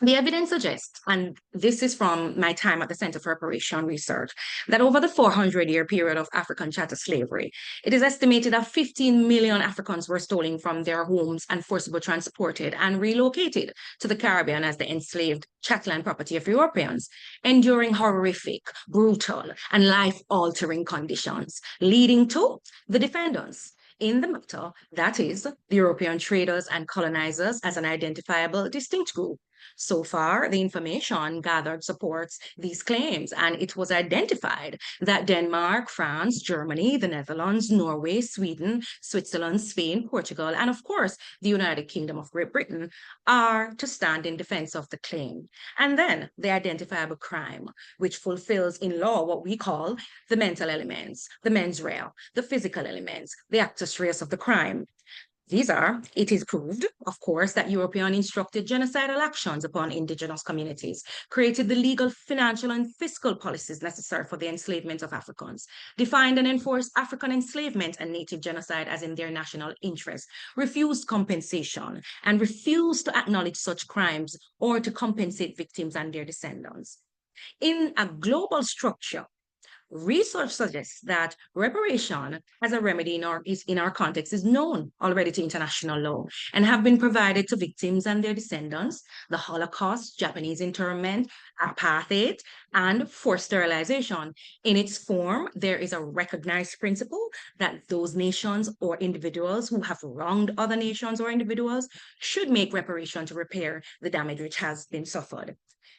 Speaker 6: the evidence suggests, and this is from my time at the Center for Reparation Research, that over the 400-year period of African chattel slavery, it is estimated that 15 million Africans were stolen from their homes and forcibly transported and relocated to the Caribbean as the enslaved chattel and property of Europeans, enduring horrific, brutal, and life-altering conditions, leading to the defendants in the matter, that is, the European traders and colonizers as an identifiable distinct group. So far, the information gathered supports these claims, and it was identified that Denmark, France, Germany, the Netherlands, Norway, Sweden, Switzerland, Spain, Portugal, and of course, the United Kingdom of Great Britain are to stand in defense of the claim. And then the identifiable crime, which fulfills in law what we call the mental elements, the mens rea, the physical elements, the actus reus of the crime. These are, it is proved, of course, that European instructed genocidal actions upon indigenous communities, created the legal, financial, and fiscal policies necessary for the enslavement of Africans, defined and enforced African enslavement and native genocide as in their national interest, refused compensation, and refused to acknowledge such crimes or to compensate victims and their descendants. In a global structure, research suggests that reparation as a remedy in our context is known already to international law and have been provided to victims and their descendants, the Holocaust, Japanese internment, apartheid, and forced sterilization. In its form, there is a recognized principle that those nations or individuals who have wronged other nations or individuals should make reparation to repair the damage which has been suffered.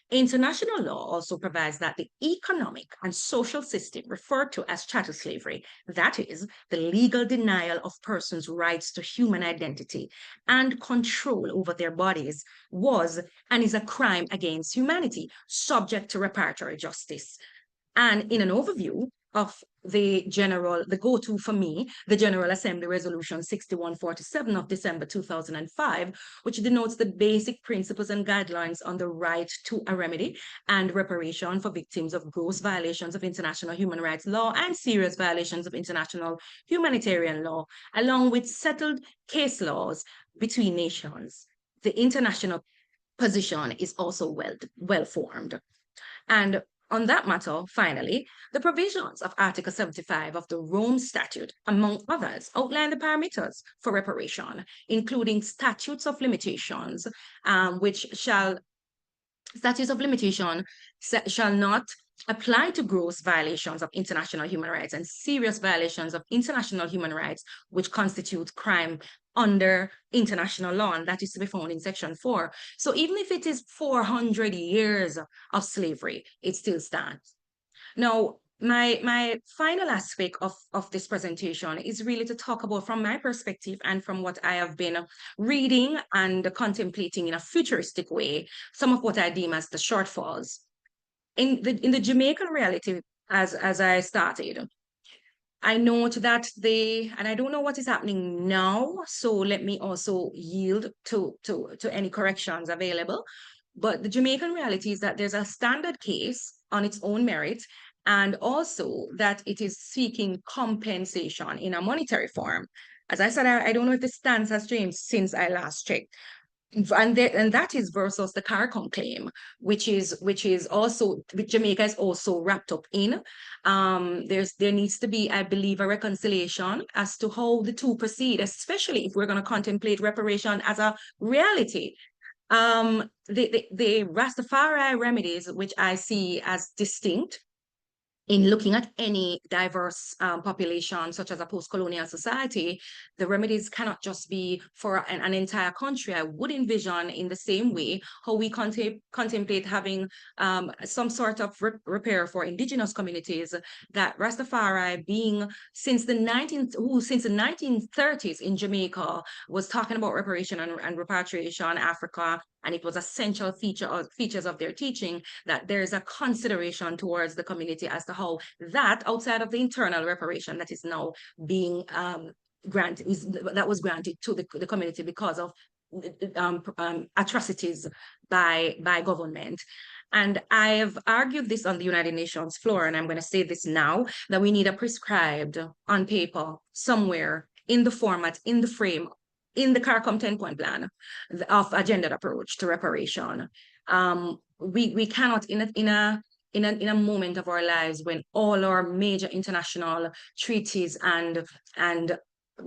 Speaker 6: International law also provides that the economic and social system referred to as chattel slavery, that is, the legal denial of persons' rights to human identity and control over their bodies, was and is a crime against humanity, subject to reparatory justice. And in an overview of the go-to for me, the General Assembly Resolution 6147 of December 2005, which denotes the basic principles and guidelines on the right to a remedy and reparation for victims of gross violations of international human rights law and serious violations of international humanitarian law, along with settled case laws between nations. The international position is also well formed. And on that matter, finally, the provisions of Article 75 of the Rome Statute, among others, outline the parameters for reparation, including statutes of limitations, statutes of limitation shall not apply to gross violations of international human rights and serious violations of international human rights, which constitute crime under international law, and that is to be found in Section 4. So even if it is 400 years of slavery, it still stands. Now, my final aspect of this presentation is really to talk about, from my perspective and from what I have been reading and contemplating in a futuristic way, some of what I deem as the shortfalls. In the Jamaican reality, as I started, I note that and I don't know what is happening now, so let me also yield to any corrections available. But the Jamaican reality is that there's a standard case on its own merit, and also that it is seeking compensation in a monetary form. As I said, I don't know if the stance has changed since I last checked. And that is versus the CARICOM claim, which is also, which Jamaica is also wrapped up in. There needs to be, I believe, a reconciliation as to how the two proceed, especially if we're going to contemplate reparation as a reality. The Rastafari remedies, which I see as distinct in looking at any diverse population, such as a post-colonial society, the remedies cannot just be for an entire country. I would envision in the same way how we contemplate having some sort of repair for indigenous communities, that Rastafari being since the 1930s in Jamaica was talking about reparation and repatriation in Africa, and it was a central features of their teaching, that there is a consideration towards the community as to how that, outside of the internal reparation that is now being granted, that was granted to the community because of atrocities by government. And I have argued this on the United Nations floor, and I'm going to say this now, that we need a prescribed on paper somewhere in the format, in the frame, in the CARICOM 10-point plan of a gendered approach to reparation. We cannot, in a moment of our lives when all our major international treaties and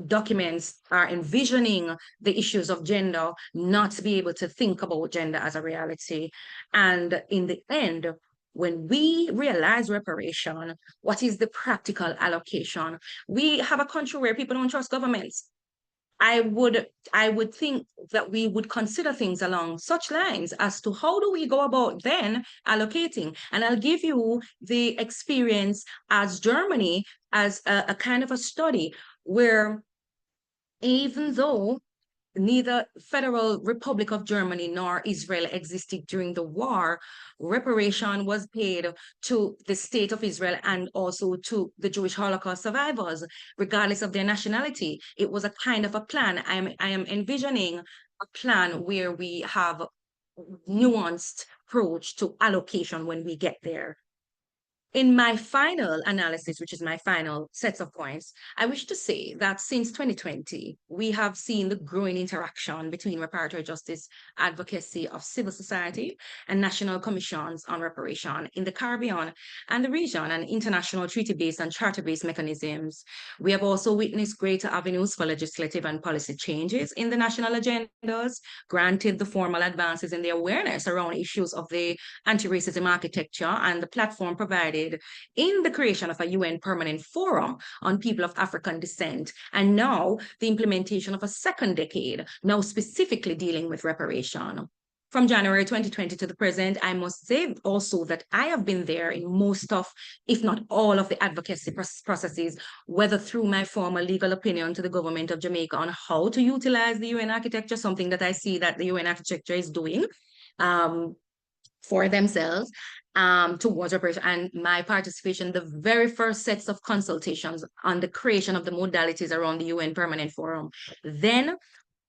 Speaker 6: documents are envisioning the issues of gender, not to be able to think about gender as a reality. And in the end, when we realize reparation, what is the practical allocation? We have a country where people don't trust governments. I would think that we would consider things along such lines as to how do we go about then allocating. And I'll give you the experience as Germany as a kind of a study where, even though neither Federal Republic of Germany nor Israel existed during the war, reparation was paid to the state of Israel and also to the Jewish Holocaust survivors, regardless of their nationality. It was a kind of a plan. I am envisioning a plan where we have nuanced approach to allocation when we get there. In my final analysis, which is my final sets of points, I wish to say that since 2020, we have seen the growing interaction between reparatory justice advocacy of civil society and national commissions on reparation in the Caribbean and the region, and international treaty-based and charter-based mechanisms. We have also witnessed greater avenues for legislative and policy changes in the national agendas, granted the formal advances in the awareness around issues of the anti-racism architecture, and the platform provided in the creation of a UN permanent forum on people of African descent, and now the implementation of a second decade, now specifically dealing with reparation. From January 2020 to the present, I must say also that I have been there in most of, if not all of the advocacy processes, whether through my formal legal opinion to the government of Jamaica on how to utilize the UN architecture, something that I see that the UN architecture is doing for themselves, towards reparation, and my participation, the very first sets of consultations on the creation of the modalities around the UN Permanent Forum, then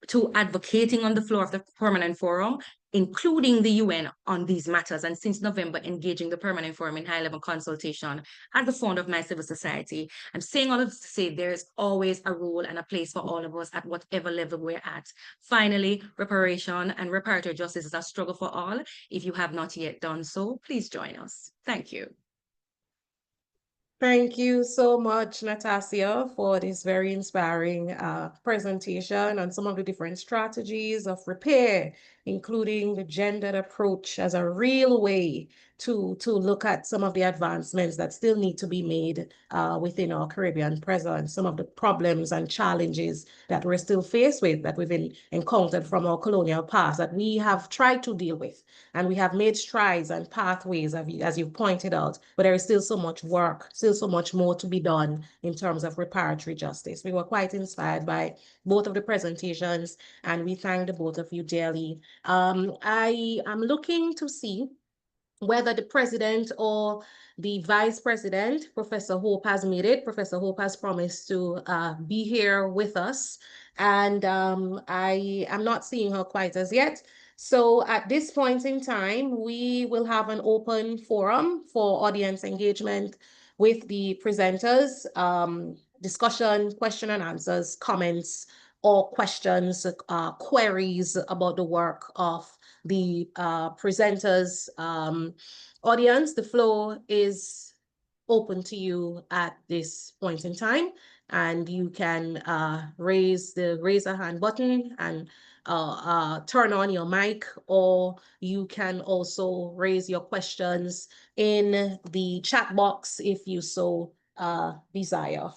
Speaker 6: to advocating on the floor of the Permanent Forum, including the UN on these matters, and since November, engaging the Permanent Forum in high-level consultation as the founder of my civil society. I'm saying all of this to say there's always a role and a place for all of us at whatever level we're at. Finally, reparation and reparatory justice is a struggle for all. If you have not yet done so, please join us. Thank you.
Speaker 4: Thank you so much, Nattecia, for this very inspiring presentation on some of the different strategies of repair, including the gendered approach as a real way to look at some of the advancements that still need to be made within our Caribbean present, some of the problems and challenges that we're still faced with, that we've encountered from our colonial past, that we have tried to deal with. And we have made strides and pathways, as you pointed out, but there is still so much work, still so much more to be done in terms of reparatory justice. We were quite inspired by both of the presentations, and we thank the both of you dearly. I am looking to see whether the president or the vice president, Professor Hope, has made it. Professor Hope has promised to be here with us, and I am not seeing her quite as yet. So at this point in time, we will have an open forum for audience engagement with the presenters, discussion, question and answers, comments, or questions, queries about the work of the presenters. Audience, the floor is open to you at this point in time, and you can raise a hand button and turn on your mic, or you can also raise your questions in the chat box if you so desire.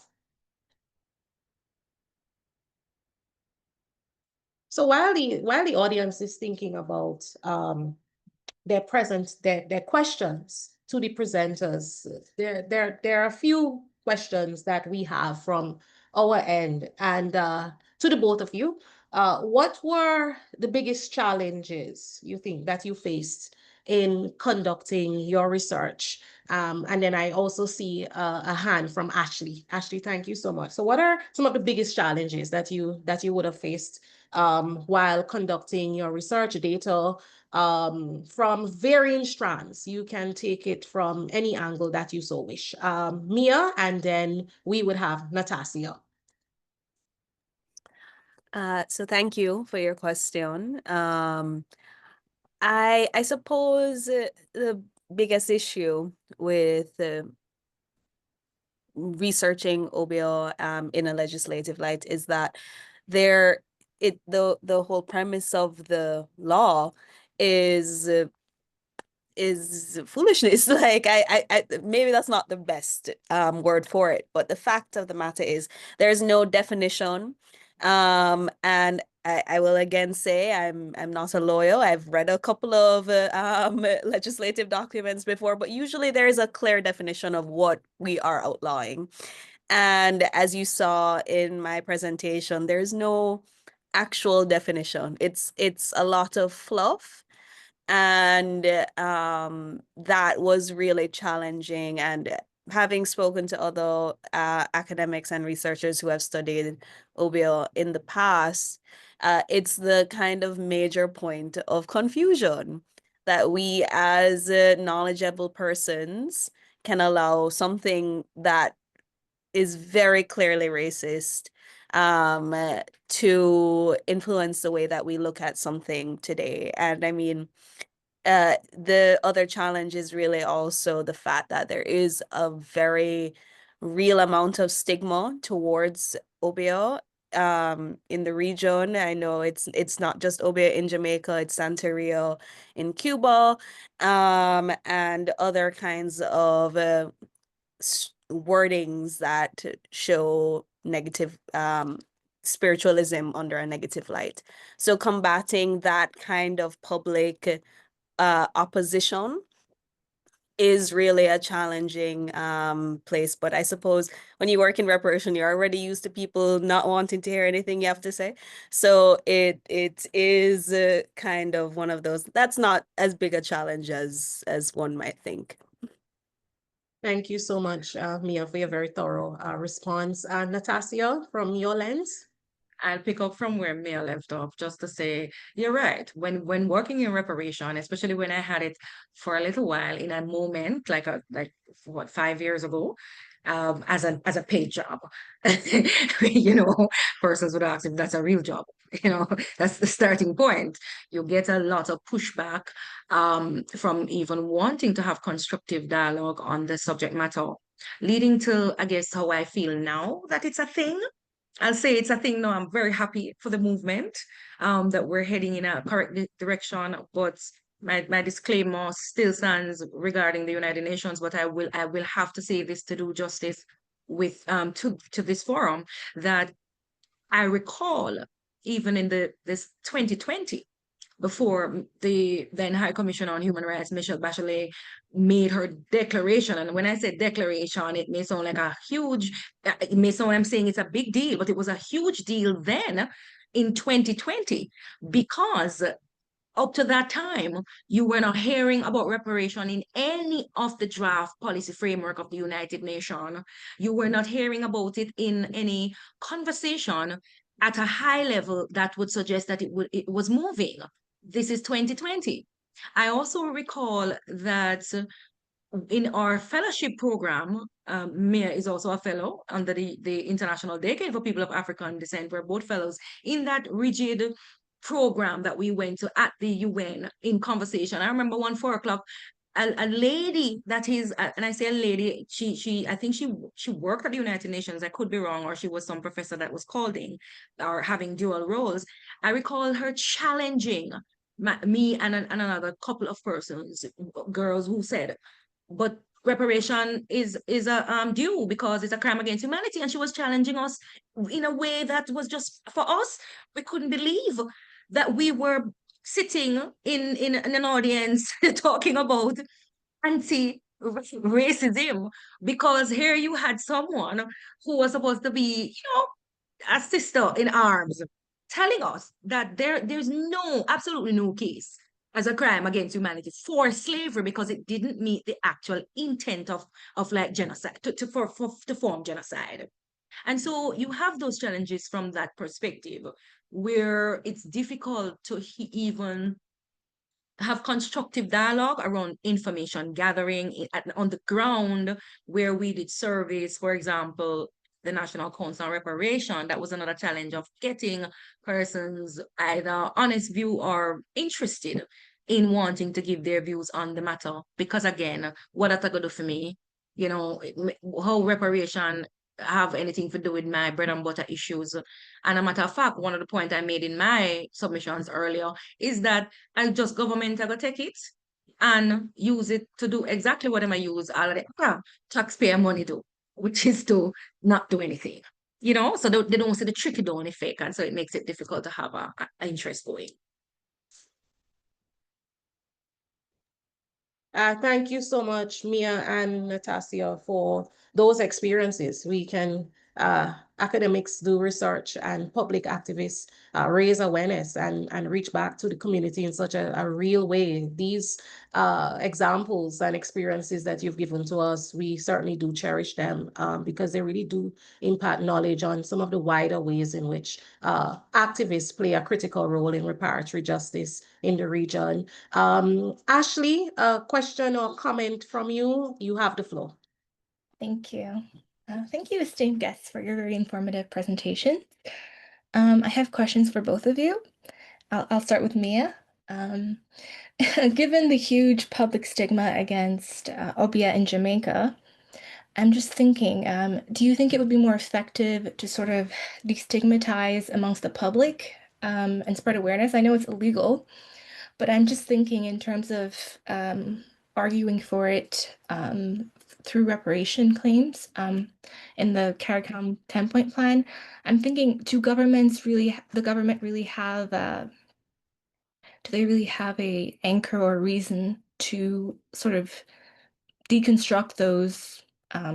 Speaker 4: So while the audience is thinking about their questions to the presenters, there are a few questions that we have from our end, and to the both of you, what were the biggest challenges you think that you faced in conducting your research? And then I also see a hand from Ashley. Ashley, thank you so much. So what are some of the biggest challenges that you would have faced while conducting your research data from varying strands? You can take it from any angle that you so wish. Mia, and then we would have Nattecia.
Speaker 2: So thank you for your question. I suppose the biggest issue with researching OBO in a legislative light is that the whole premise of the law is foolishness. Like I maybe that's not the best word for it, but the fact of the matter is there's no definition. And I will again say I'm not a lawyer. I've read a couple of legislative documents before, but usually there is a clear definition of what we are outlawing. And as you saw in my presentation, there's no actual definition. It's a lot of fluff. And that was really challenging. And having spoken to other academics and researchers who have studied OBO in the past, it's the kind of major point of confusion that we as knowledgeable persons can allow something that is very clearly racist to influence the way that we look at something today. And I mean, the other challenge is really also the fact that there is a very real amount of stigma towards OBO in the region. I know it's not just OBO in Jamaica, it's Santerio in Cuba, and other kinds of wordings that show negative spiritualism under a negative light. So combating that kind of public opposition is really a challenging place. But I suppose when you work in reparation, you're already used to people not wanting to hear anything you have to say. So it is kind of one of those, that's not as big a challenge as one might think.
Speaker 4: Thank you so much, Mia, for your very thorough response. Nattecia, from your lens?
Speaker 6: I'll pick up from where Mia left off, just to say, you're right. When working in reparation, especially when I had it for a little while in a moment, like 5 years ago, as a paid job, persons would ask if that's a real job. That's the starting point. You get a lot of pushback from even wanting to have constructive dialogue on the subject matter, leading to, I guess, how I feel now that it's a thing. I'll say it's a thing now. I'm very happy for the movement, that we're heading in a correct direction, but my disclaimer still stands regarding the United Nations, but I will have to say this to do justice with to this forum, that I recall even in this 2020, before the then High Commissioner on Human Rights, Michelle Bachelet, made her declaration. And when I say declaration, it may sound like it may sound I'm saying it's a big deal, but it was a huge deal then in 2020, because up to that time, you were not hearing about reparation in any of the draft policy framework of the United Nations. You were not hearing about it in any conversation at a high level that would suggest that it was moving. this is 2020. I also recall that in our fellowship program, Mia is also a fellow under the International Decade for People of African Descent. We're both fellows in that rigid program that we went to at the UN in conversation. I remember 4 o'clock, a lady that is, and I say a lady, I think she worked at the United Nations. I could be wrong, or she was some professor that was called in or having dual roles. I recall her challenging me and another couple of persons, girls, who said, but reparation is a due because it's a crime against humanity. And she was challenging us in a way that was just, for us, we couldn't believe that we were sitting in an audience talking about anti-racism, because here you had someone who was supposed to be, a sister in arms, telling us that there's absolutely no case as a crime against humanity for slavery because it didn't meet the actual intent of like genocide, to form genocide. And so you have those challenges from that perspective, where it's difficult to even have constructive dialogue around information gathering on the ground, where we did surveys, for example, the National Council on Reparation. That was another challenge of getting persons either honest view or interested in wanting to give their views on the matter. Because again, what that's going to do for me, how reparation have anything to do with my bread and butter issues. And a matter of fact, one of the points I made in my submissions earlier is that I just government are going to take it and use it to do exactly what I use all of the taxpayer money do, which is to not do anything. So they don't see the tricky down effect, and so it makes it difficult to have an interest going.
Speaker 4: Thank you so much, Mia and Nattecia, for those experiences. We can, academics do research and public activists raise awareness and reach back to the community in such a real way. These examples and experiences that you've given to us, we certainly do cherish them because they really do impart knowledge on some of the wider ways in which activists play a critical role in reparatory justice in the region. Ashley, a question or comment from you? You have the floor.
Speaker 7: Thank you. Thank you, esteemed guests, for your very informative presentation. I have questions for both of you. I'll start with Mia. Given the huge public stigma against Obeah in Jamaica, I'm just thinking, do you think it would be more effective to sort of destigmatize amongst the public and spread awareness? I know it's illegal, but I'm just thinking in terms of arguing for it through reparation claims in the CARICOM 10-point plan. I'm thinking, do the government really have, do they really have a anchor or reason to sort of deconstruct those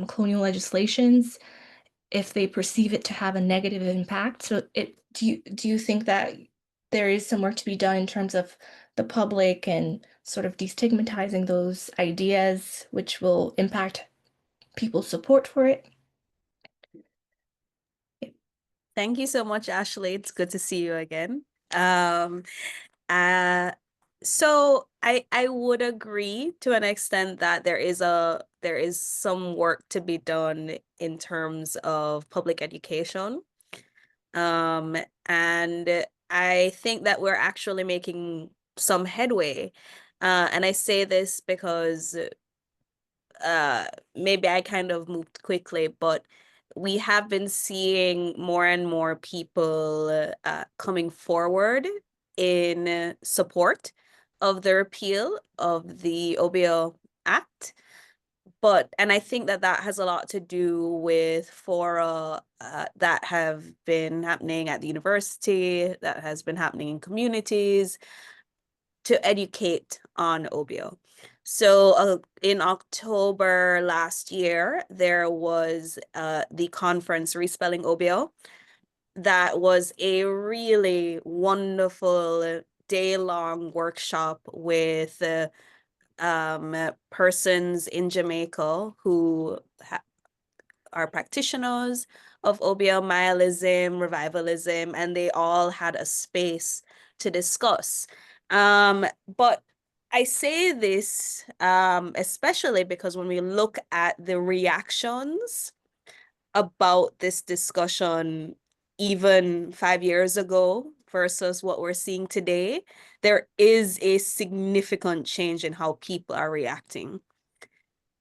Speaker 7: colonial legislations if they perceive it to have a negative impact? So do you think that there is some work to be done in terms of the public and sort of destigmatizing those ideas, which will impact people's support for it?
Speaker 2: Thank you so much, Ashley. It's good to see you again. So I would agree to an extent that there is some work to be done in terms of public education. And I think that we're actually making some headway. And I say this because maybe I kind of moved quickly, but we have been seeing more and more people coming forward in support of the repeal of the Obeah Act. And I think that has a lot to do with fora that have been happening at the university, that has been happening in communities to educate on Obeah. So in October last year, there was the conference Respelling Obeah. That was a really wonderful day-long workshop with persons in Jamaica who are practitioners of Obeah, Maalism, revivalism, and they all had a space to discuss. But I say this especially because when we look at the reactions about this discussion even 5 years ago versus what we're seeing today, there is a significant change in how people are reacting.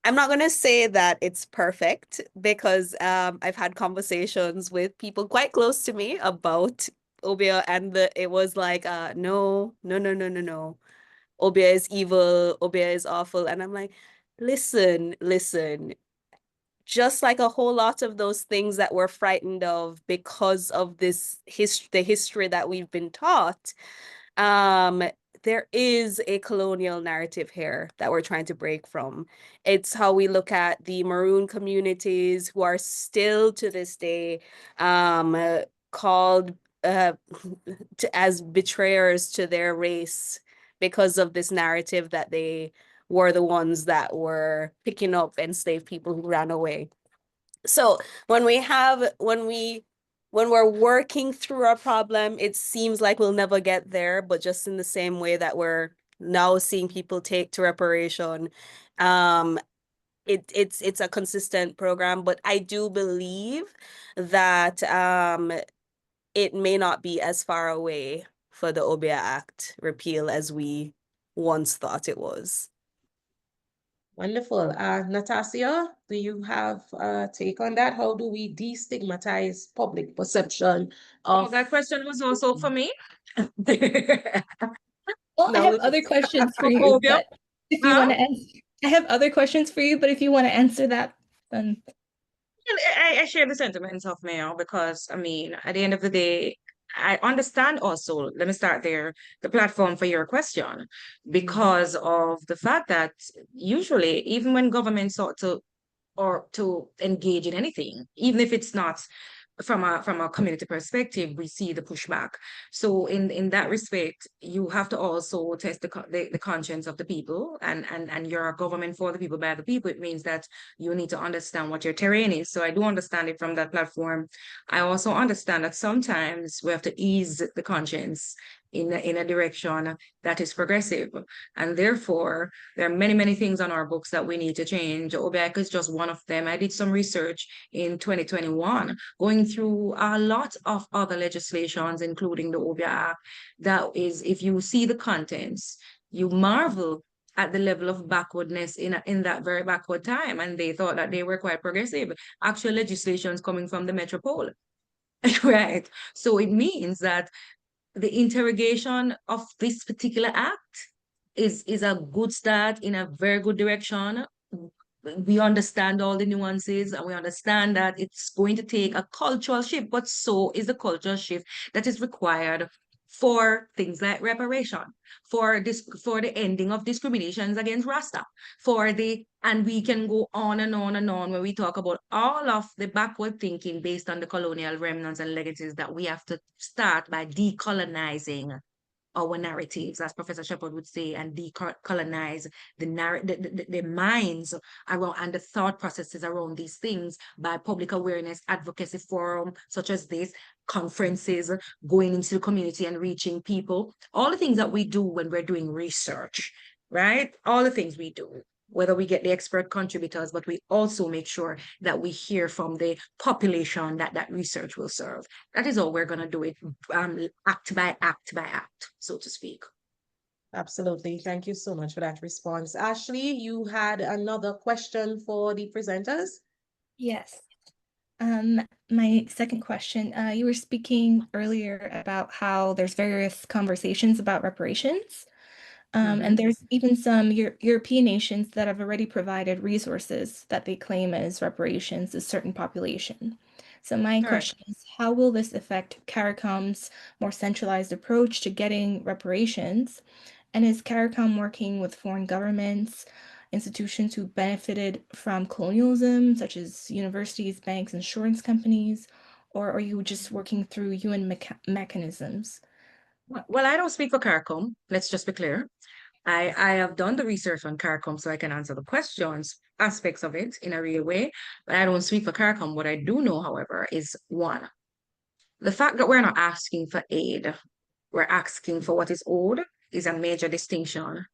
Speaker 2: I'm not going to say that it's perfect because I've had conversations with people quite close to me about Obia, and it was like, no, no, no, no, no, no. Obia is evil, Obia is awful. And I'm like, listen, just like a whole lot of those things that we're frightened of because of the history that we've been taught, there is a colonial narrative here that we're trying to break from. It's how we look at the Maroon communities who are still to this day called as betrayers to their race because of this narrative that they were the ones that were picking up enslaved people who ran away. So when we're working through our problem, it seems like we'll never get there, but just in the same way that we're now seeing people take to reparation, it's a consistent program. But I do believe that it may not be as far away for the Obia Act repeal as we once thought it was.
Speaker 4: Wonderful. Nattecia, do you have a take on that? How do we destigmatize public perception of...
Speaker 5: that question was also for me.
Speaker 7: Well, I
Speaker 4: No,
Speaker 7: have
Speaker 4: it's-
Speaker 7: other questions for you,
Speaker 5: Obia?
Speaker 7: but if you want to answer, I have other questions for you, but if you want to answer that, then
Speaker 5: I share the sentiments of Mayo because, I mean, at the end of the day, I understand also, let me start there, the platform for your question, because of the fact that usually, even when governments sought to engage in anything, even if it's not from a community perspective, we see the pushback. So in that respect, you have to also test the conscience of the people, and you're a government for the people, by the people. It means that you need to understand what your terrain is. So I do understand it from that platform. I also understand that sometimes we have to ease the conscience in a direction that is progressive. And therefore, there are many things on our books that we need to change. OBEC is just one of them. I did some research in 2021, going through a lot of other legislations, including the OBEA Act. That is, if you see the contents, you marvel at the level of backwardness in that very backward time. And they thought that they were quite progressive. Actual legislations coming from the metropole. Right. So it means that the interrogation of this particular act is a good start in a very good direction. We understand all the nuances, and we understand that it's going to take a cultural shift, but so is the cultural shift that is required for things like reparation, for the ending of discriminations against Rasta, and we can go on and on and on when we talk about all of the backward thinking based on the colonial remnants and legacies, that we have to start by decolonizing our narratives, as Professor Shepard would say, and decolonize the minds around and the thought processes around these things by public awareness, advocacy forum such as this, conferences, going into the community and reaching people, all the things that we do when we're doing research, right? All the things we do, whether we get the expert contributors, but we also make sure that we hear from the population that research will serve. That is how we're going to do it, act by act, so to speak.
Speaker 4: Absolutely. Thank you so much for that response. Ashley, you had another question for the presenters?
Speaker 7: yes. My second question, you were speaking earlier about how there's various conversations about reparations. And there's even some European nations that have already provided resources that they claim as reparations to certain population. So my question is, how will this affect CARICOM's more centralized approach to getting reparations? And is CARICOM working with foreign governments, institutions who benefited from colonialism, such as universities, banks, insurance companies, or are you just working through UN mechanisms?
Speaker 5: Well, I don't speak for CARICOM. Let's just be clear. I have done the research on CARICOM so I can answer the questions, aspects of it in a real way, but I don't speak for CARICOM. What I do know, however, is one, the fact that we're not asking for aid, we're asking for what is owed,
Speaker 6: is a major distinction.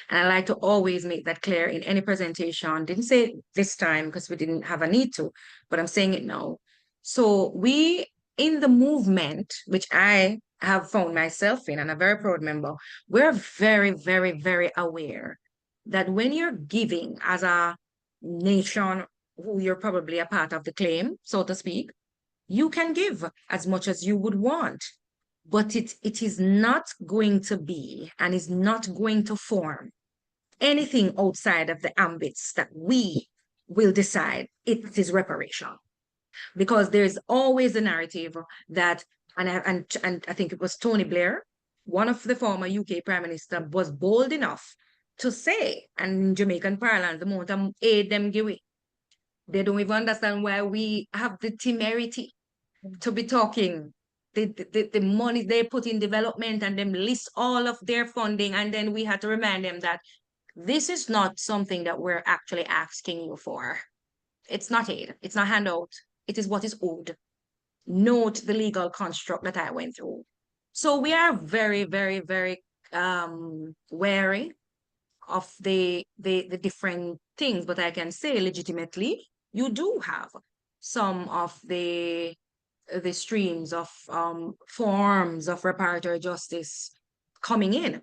Speaker 6: And I like to always make that clear in any presentation. Didn't say it this time because we didn't have a need to, but I'm saying it now. So we, in the movement, which I have found myself in and a very proud member, we're very, very, very aware that when you're giving as a nation who you're probably a part of the claim, so to speak, you can give as much as you would want, but it is not going to be and is not going to form anything outside of the ambits that we will decide it is reparation. Because there's always a narrative that, and I think it was Tony Blair, one of the former UK Prime Minister, was bold enough to say, and in Jamaican parlance, the amount of aid them give away. They don't even understand why we have the temerity to be talking the money they put in development and them list all of their funding, and then we had to remind them that this is not something that we're actually asking you for. It's not aid, it's not handout, it is what is owed. Note the legal construct that I went through. So we are very, very, very wary of the different things, but I can say legitimately, you do have some of the streams of forms of reparatory justice coming in,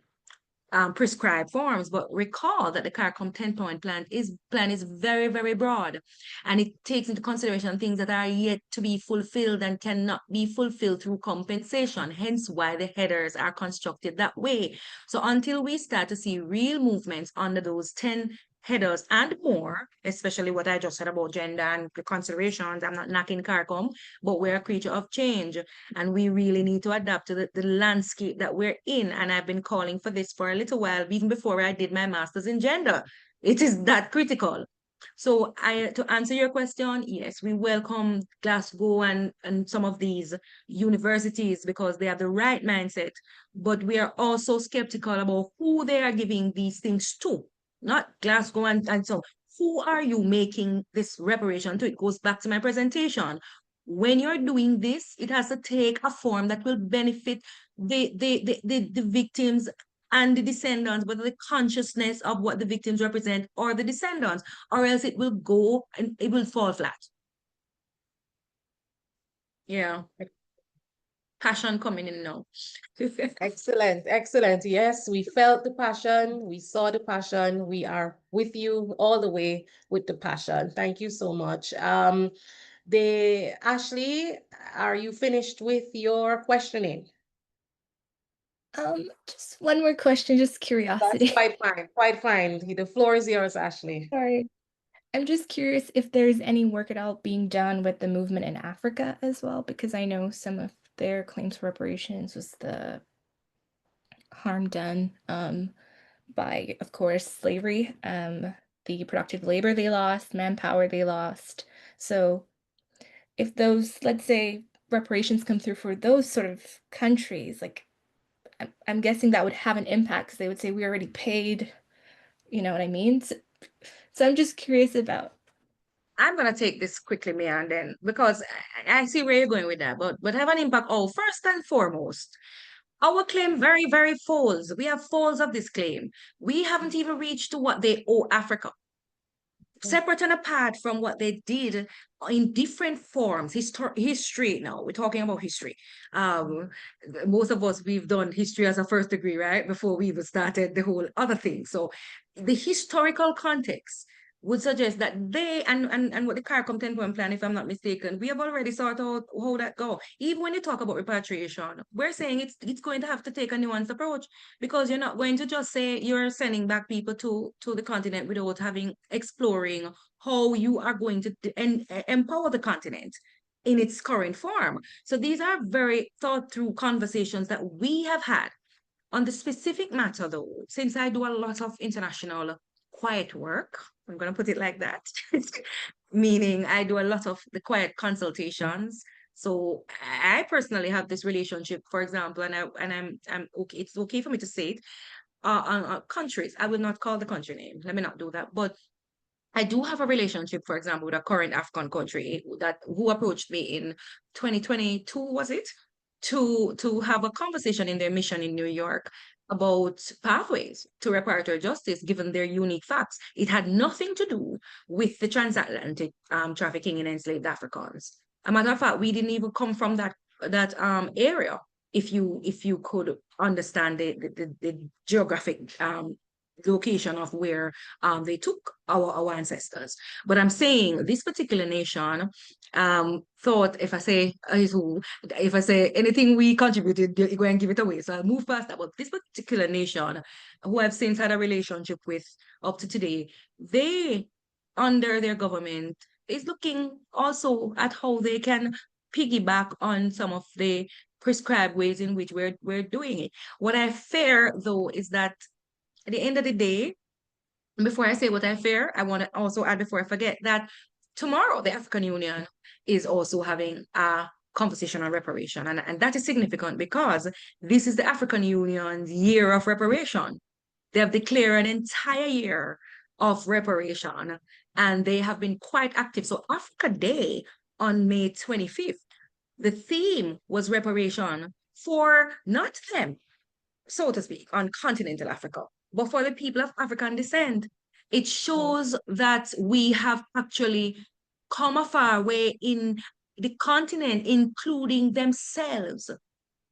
Speaker 6: prescribed forms, but recall that the CARICOM 10-point plan is very, very broad, and it takes into consideration things that are yet to be fulfilled and cannot be fulfilled through compensation, hence why the headers are constructed that way. So until we start to see real movements under those 10 headers and more, especially what I just said about gender and the considerations, I'm not knocking CARICOM, but we're a creature of change, and we really need to adapt to the landscape that we're in. And I've been calling for this for a little while, even before I did my master's in gender. It is that critical. So to answer your question, yes, we welcome Glasgow and some of these universities because they have the right mindset, but we are also skeptical about who they are giving these things to. Not Glasgow and so who are you making this reparation to? It goes back to my presentation. When you're doing this, it has to take a form that will benefit the victims and the descendants, whether the consciousness of what the victims represent or the descendants, or else it will go and it will fall flat. Yeah. Passion coming in now.
Speaker 4: Excellent, excellent. Yes, we felt the passion, we saw the passion, we are with you all the way with the passion. Thank you so much. Ashley, are you finished with your questioning?
Speaker 7: Just one more question, just curiosity.
Speaker 4: That's quite fine, quite fine. The floor is yours, Ashley.
Speaker 7: Sorry. I'm just curious if there's any work at all being done with the movement in Africa as well, because I know some of their claims for reparations was the harm done by, of course, slavery, the productive labor they lost, manpower they lost. So if those, let's say, reparations come through for those sort of countries, like I'm guessing that would have an impact because they would say we already paid, you know what I mean? So I'm just curious about.
Speaker 6: I'm gonna take this quickly, Mia, and then because I see where you're going with that, but have an impact. Oh, first and foremost, our claim very, very falls. We have falls of this claim. We haven't even reached to what they owe Africa. Separate and apart from what they did in different forms, history now, we're talking about history. Most of us, we've done history as a first degree, right? Before we even started the whole other thing. So the historical context would suggest that they, and what the CARICOM 10-point plan, if I'm not mistaken, we have already sorted out how that go. Even when you talk about repatriation, we're saying it's going to have to take a nuanced approach, because you're not going to just say you're sending back people to the continent without exploring how you are going to empower the continent in its current form. So these are very thought through conversations that we have had. On the specific matter though, since I do a lot of international quiet work, I'm going to put it like that, meaning I do a lot of the quiet consultations. So I personally have this relationship, for example, and I'm okay. It's okay for me to say it. On countries, I will not call the country name. Let me not do that. But I do have a relationship, for example, with a current African country who approached me in 2022, was it? To have a conversation in their mission in New York. about pathways to reparatory justice given their unique facts. It had nothing to do with the transatlantic trafficking in enslaved Africans. A matter of fact, we didn't even come from that area. If you could understand the geographic location of where they took our ancestors. But I'm saying this particular nation thought if I say anything we contributed, you're going to give it away. So I'll move past that. But this particular nation, who I've since had a relationship with up to today, they, under their government, is looking also at how they can piggyback on some of the prescribed ways in which we're doing it. What I fear, though, is that at the end of the day, before I say what I fear, I want to also add before I forget that tomorrow the African Union is also having a conversation on reparation. And that is significant because this is the African Union's year of reparation. They have declared an entire year of reparation and they have been quite active. So Africa Day on May 25th, the theme was reparation for not them, so to speak, on continental Africa, but for the people of African descent. It shows that we have actually come a far way in the continent, including themselves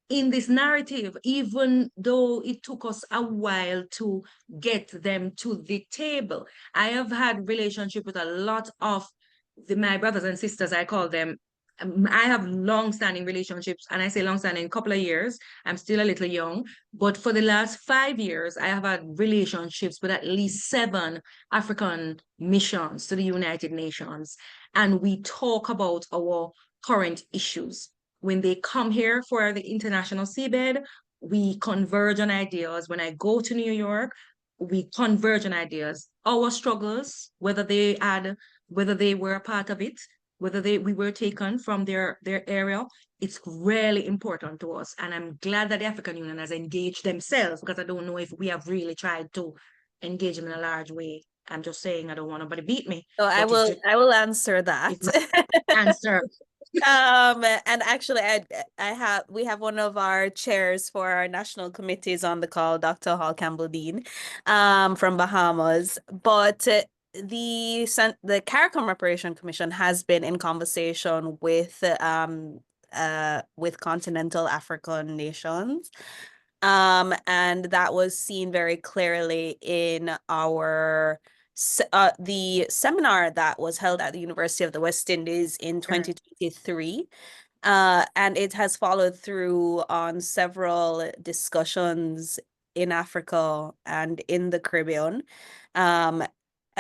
Speaker 6: in this narrative, even though it took us a while to get them to the table. I have had relationship with a lot of my brothers and sisters, I call them. I have long-standing relationships, and I say long-standing, couple of years. I'm still a little young, but for the last 5 years, I have had relationships with at least 7 African missions to the United Nations, and we talk about our current issues. When they come here for the international seabed, we converge on ideas. When I go to New York, we converge on ideas. Our struggles, whether they were a part of it, whether we were taken from their area, it's really important to us. And I'm glad that the African Union has engaged themselves, because I don't know if we have really tried to engage them in a large way. I'm just saying, I don't want nobody beat me.
Speaker 2: So I will answer that.
Speaker 6: Answer.
Speaker 2: And actually we have one of our chairs for our national committees on the call, Dr. Hall Campbell Dean, from Bahamas. But the CARICOM Reparation Commission has been in conversation with continental African nations. And that was seen very clearly in our the seminar that was held at the University of the West Indies in 2023. And it has followed through on several discussions in Africa and in the Caribbean,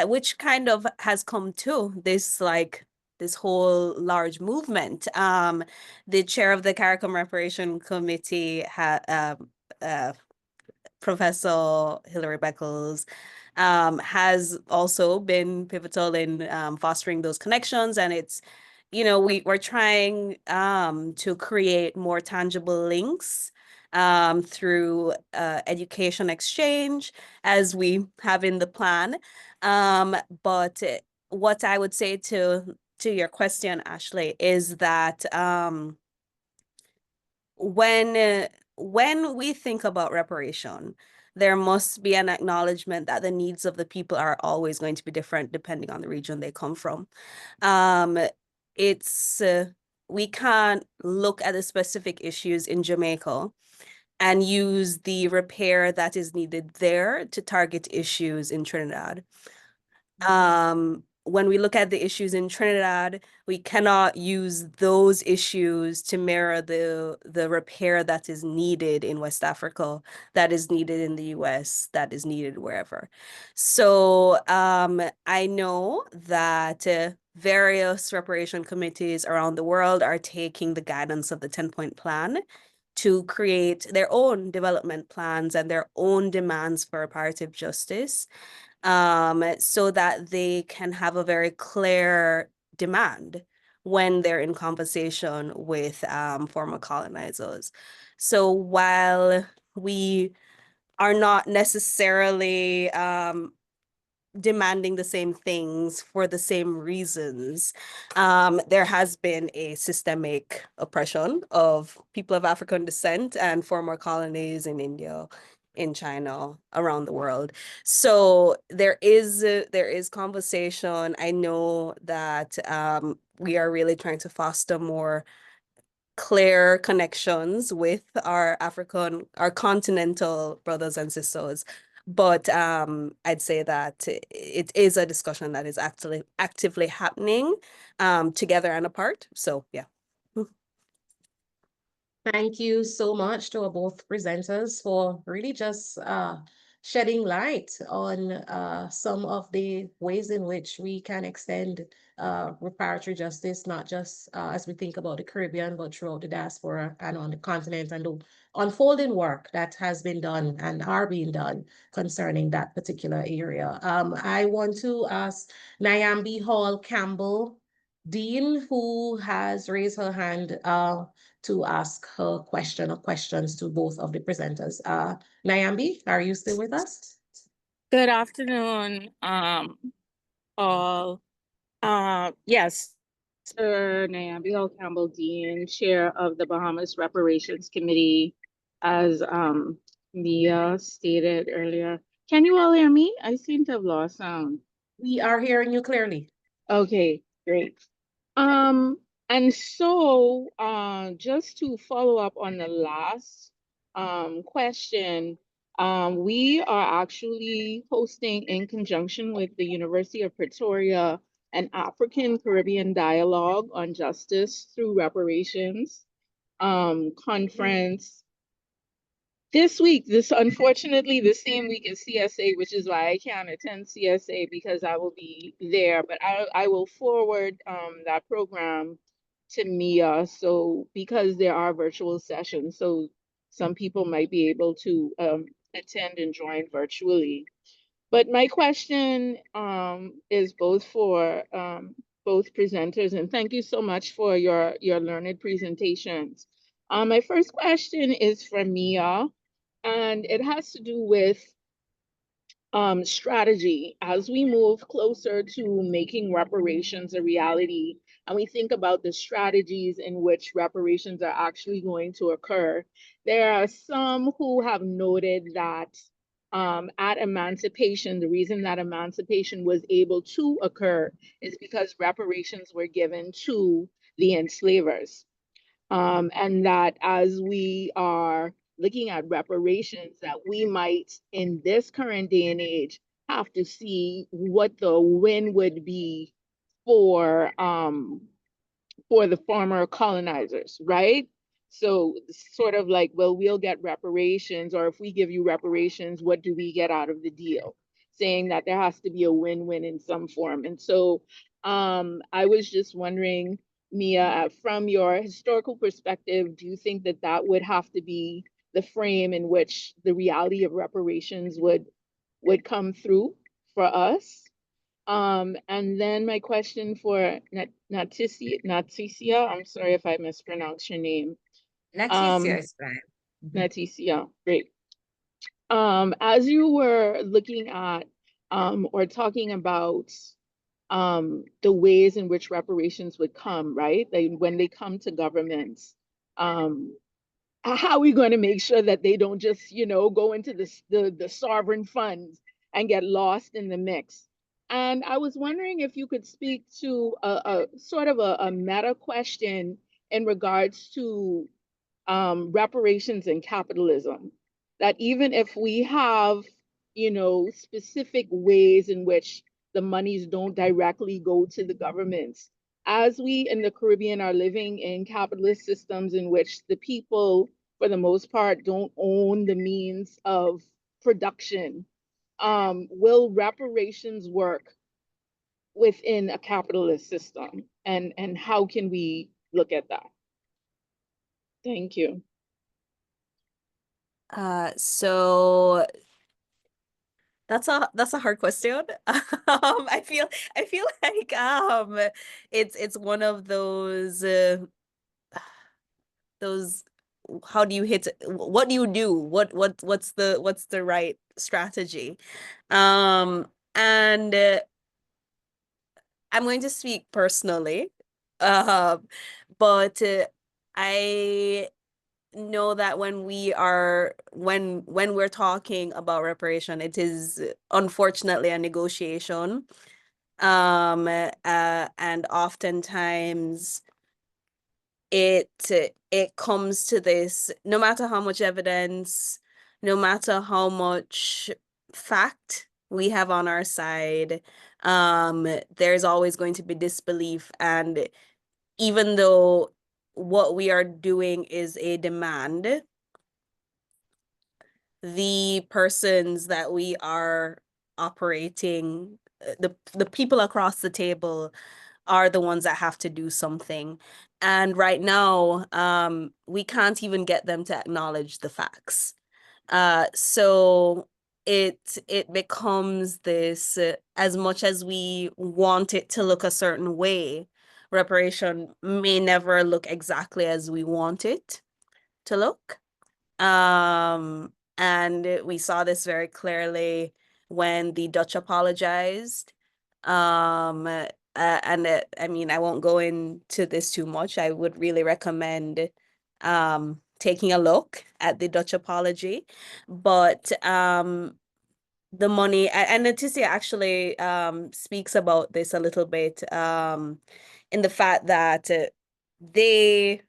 Speaker 2: which kind of has come to this whole large movement. The chair of the CARICOM Reparation Committee, Professor Hilary Beckles, has also been pivotal in fostering those connections. And it's, we're trying to create more tangible links through education exchange, as we have in the plan. But what I would say to your question, Ashley, is that when we think about reparation, there must be an acknowledgement that the needs of the people are always going to be different depending on the region they come from. We can't look at the specific issues in Jamaica and use the repair that is needed there to target issues in Trinidad. When we look at the issues in Trinidad, we cannot use those issues to mirror the repair that is needed in West Africa, that is needed in the US, that is needed wherever. So I know that various reparation committees around the world are taking the guidance of the 10-point plan to create their own development plans and their own demands for reparative justice, so that they can have a very clear demand when they're in conversation with former colonizers. So while we are not necessarily demanding the same things for the same reasons, there has been a systemic oppression of people of African descent and former colonies in India, in China around the world. So there is conversation. I know that we are really trying to foster more clear connections with our continental brothers and sisters. But I'd say that it is a discussion that is actively happening together and apart. So yeah.
Speaker 4: Thank you so much to both presenters for really just shedding light on some of the ways in which we can extend reparatory justice, not just as we think about the Caribbean, but throughout the diaspora and on the continent, and the unfolding work that has been done and are being done concerning that particular area. I want to ask Nyambi Hall Campbell Dean, who has raised her hand to ask her question or questions to both of the presenters. Nyambi, are you still with us?
Speaker 8: Good afternoon, all. Yes, Sir Nyambi Hall Campbell Dean, Chair of the Bahamas Reparations Committee, as Mia stated earlier. Can you all hear me? I seem to have lost sound.
Speaker 4: We are hearing you clearly.
Speaker 8: Okay, great. And so just to follow up on the last question, we are actually hosting, in conjunction with the University of Pretoria, an African Caribbean dialogue on justice through reparations conference this week. Unfortunately the same week as CSA, which is why I can't attend CSA because I will be there, but I will forward that program to Mia, so because there are virtual sessions, so some people might be able to attend and join virtually. But my question is both for both presenters, and thank you so much for your learned presentations. My first question is for Mia, and it has to do with strategy. As we move closer to making reparations a reality, and we think about the strategies in which reparations are actually going to occur, there are some who have noted that at emancipation, the reason that emancipation was able to occur is because reparations were given to the enslavers. And that as we are looking at reparations, that we might, in this current day and age, have to see what the win would be for the former colonizers, right? So sort of like, well, we'll get reparations, or if we give you reparations, what do we get out of the deal? Saying that there has to be a win-win in some form. And so I was just wondering, Mia, from your historical perspective, do you think that that would have to be the frame in which the reality of reparations would come through for us? And then my question for Nattecia, I'm sorry if I mispronounced your name.
Speaker 5: Nattecia is fine.
Speaker 8: Nattecia, great. As you were looking at or talking about the ways in which reparations would come, right? When they come to governments, how are we going to make sure that they don't just, go into the sovereign funds and get lost in the mix? And I was wondering if you could speak to a sort of a meta question in regards to reparations and capitalism. That even if we have, specific ways in which the monies don't directly go to the governments, as we in the Caribbean are living in capitalist systems in which the people, for the most part, don't own the means of production, will reparations work within a capitalist system? And how can we look at that? Thank you.
Speaker 2: So that's a hard question. I feel like it's one of those how do you hit it? What do you do? What's the right strategy? And I'm going to speak personally, but I know that when we're talking about reparation, it is unfortunately a negotiation. And oftentimes it comes to this, no matter how much evidence, no matter how much fact we have on our side, there's always going to be disbelief. And even though what we are doing is a demand, the persons that we are operating, the people across the table are the ones that have to do something. And right now, we can't even get them to acknowledge the facts. So it becomes this, as much as we want it to look a certain way, reparation may never look exactly as we want it to look. And we saw this very clearly when the Dutch apologized. I mean, I won't go into this too much. I would really recommend taking a look at the Dutch apology. But the money, and Nattecia actually speaks about this a little bit in the fact that they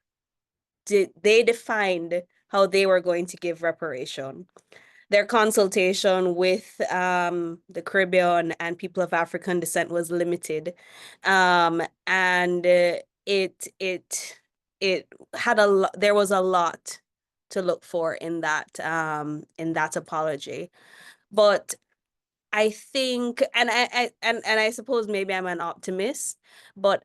Speaker 2: defined how they were going to give reparation. Their consultation with the Caribbean and people of African descent was limited, and it had there was a lot to look for in that apology. But I think, and I suppose maybe I'm an optimist, but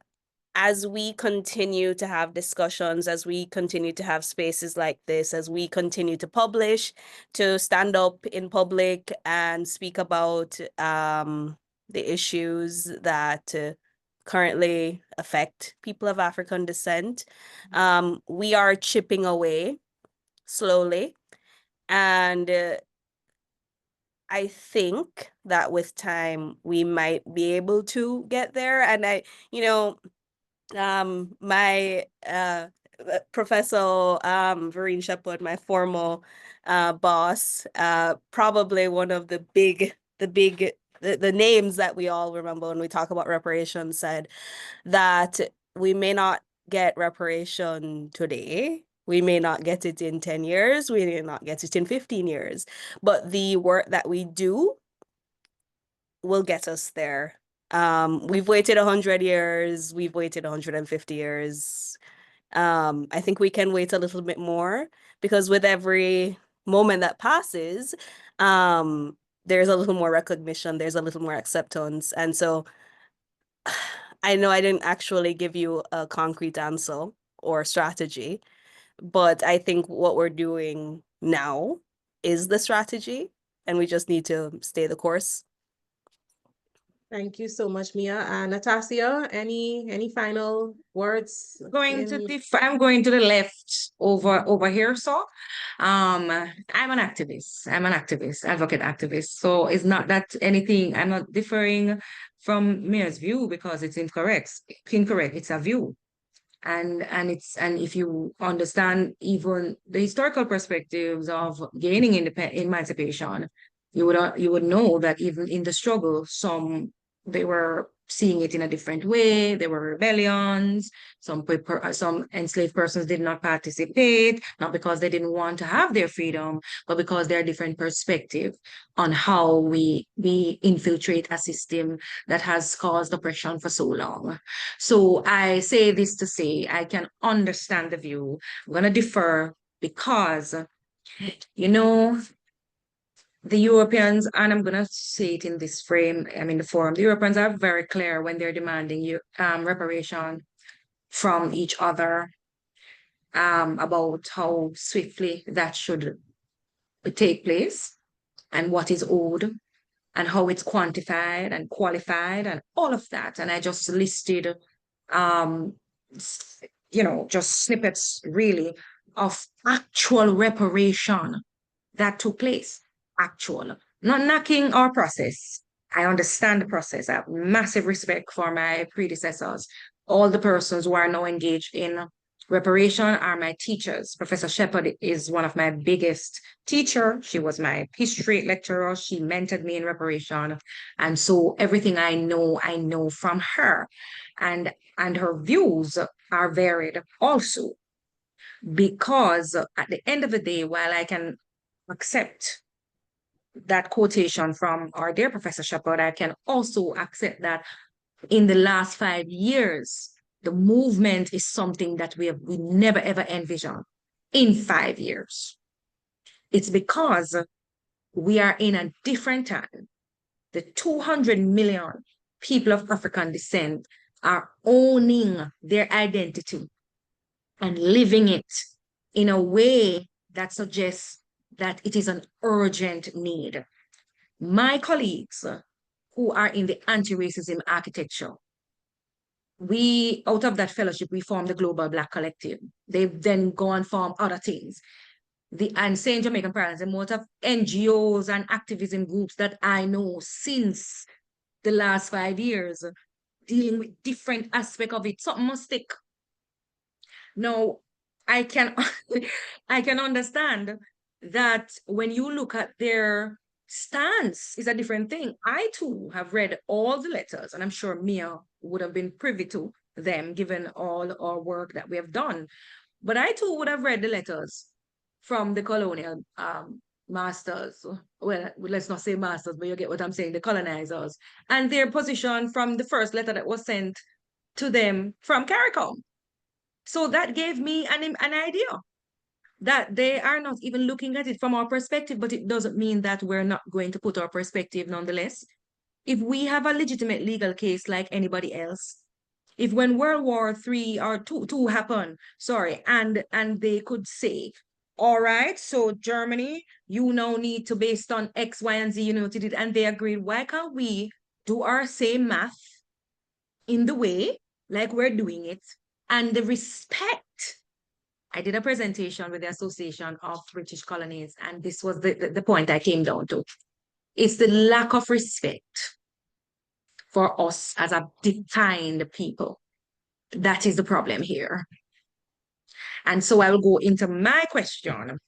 Speaker 2: as we continue to have discussions, as we continue to have spaces like this, as we continue to publish, to stand up in public and speak about the issues that currently affect people of African descent, we are chipping away slowly. And I think that with time, we might be able to get there. And my Professor Vereen Shepherd, my former boss, probably one of the names that we all remember when we talk about reparations, said that we may not get reparation today. We may not get it in 10 years. We may not get it in 15 years. But the work that we do will get us there. We've waited 100 years. We've waited 150 years. I think we can wait a little bit more, because with every moment that passes, there's a little more recognition, there's a little more acceptance. And so I know I didn't actually give you a concrete answer or strategy, but I think what we're doing now is the strategy, and we just need to stay the course.
Speaker 4: Thank you so much, Mia. And Nattecia, any final words?
Speaker 5: I'm going to the left over here. So I'm an activist. Advocate activist. So it's not that anything, I'm not differing from Mia's view because it's incorrect. It's a view. And if you understand even the historical perspectives of gaining emancipation, you would know that even in the struggle, they were seeing it in a different way. There were rebellions. Some enslaved persons did not participate, not because they didn't want to have their freedom, but because there are different perspectives on how we infiltrate a system that has caused oppression for so long. So I say this to say I can understand the view. I'm going to defer because, the Europeans, and I'm going to say it in this frame, the forum, the Europeans are very clear when they're demanding reparation from each other about how swiftly that should take place and what is owed and how it's quantified and qualified and all of that. And I just listed, just snippets really of actual reparation that took place. Actual, not knocking our process. I understand the process. I have massive respect for my predecessors, all the persons who are now engaged in
Speaker 6: Reparation are my teachers. Professor Shepherd is one of my biggest teacher. She was my history lecturer. She mentored me in reparation. And so everything I know from her. And her views are varied also. Because at the end of the day, while I can accept that quotation from our dear Professor Shepherd, I can also accept that in the last 5 years, the movement is something that we never ever envisioned in 5 years. It's because we are in a different time. The 200 million people of African descent are owning their identity and living it in a way that suggests that it is an urgent need. My colleagues who are in the anti-racism architecture, out of that fellowship, we formed the Global Black Collective. They've then gone and formed other things. And St. Jamaican Parents, the amount of NGOs and activism groups that I know since the last 5 years, dealing with different aspects of it, something must stick. Now, I can understand that when you look at their stance is a different thing. I too have read all the letters, and I'm sure Mia would have been privy to them given all our work that we have done. But I too would have read the letters from the colonial masters. Well, let's not say masters, but you get what I'm saying, the colonizers, and their position from the first letter that was sent to them from CARICOM. So that gave me an idea that they are not even looking at it from our perspective, but it doesn't mean that we're not going to put our perspective nonetheless. If we have a legitimate legal case like anybody else, if when World War III or II happened, and they could say, all right, so Germany, you now need to, based on X, Y, and Z, you know what it is, and they agreed, why can't we do our same math in the way like we're doing it, and the respect? I did a presentation with the Association of British Colonies, and this was the point I came down to. It's the lack of respect for us as a defined people. That is the problem here. And so I will go into my question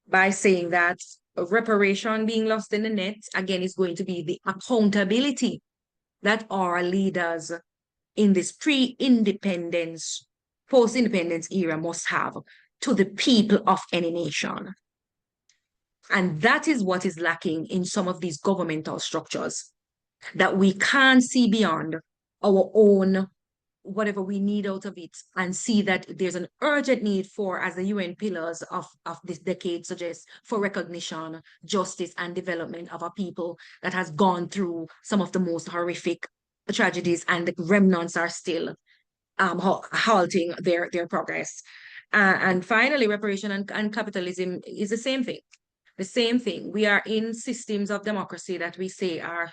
Speaker 6: by saying that reparation being lost in the net, again, is going to be the accountability that our leaders in this pre-independence, post-independence era must have to the people of any nation. And that is what is lacking in some of these governmental structures, that we can't see beyond our own, whatever we need out of it, and see that there's an urgent need for, as the UN pillars of this decade suggest, for recognition, justice, and development of a people that has gone through some of the most horrific tragedies, and the remnants are still halting their progress. And finally, reparation and capitalism is the same thing. The same thing. We are in systems of democracy that we say are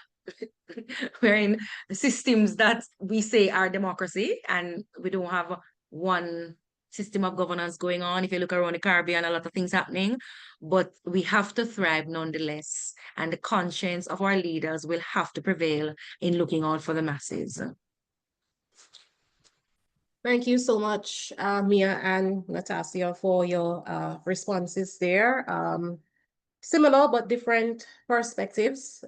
Speaker 6: we're in systems that we say are democracy, and we don't have one system of governance going on. If you look around the Caribbean, a lot of things happening, but we have to thrive nonetheless. And the conscience of our leaders will have to prevail in looking out for the masses.
Speaker 4: Thank you so much, Mia and Nattecia, for your responses there. Similar but different perspectives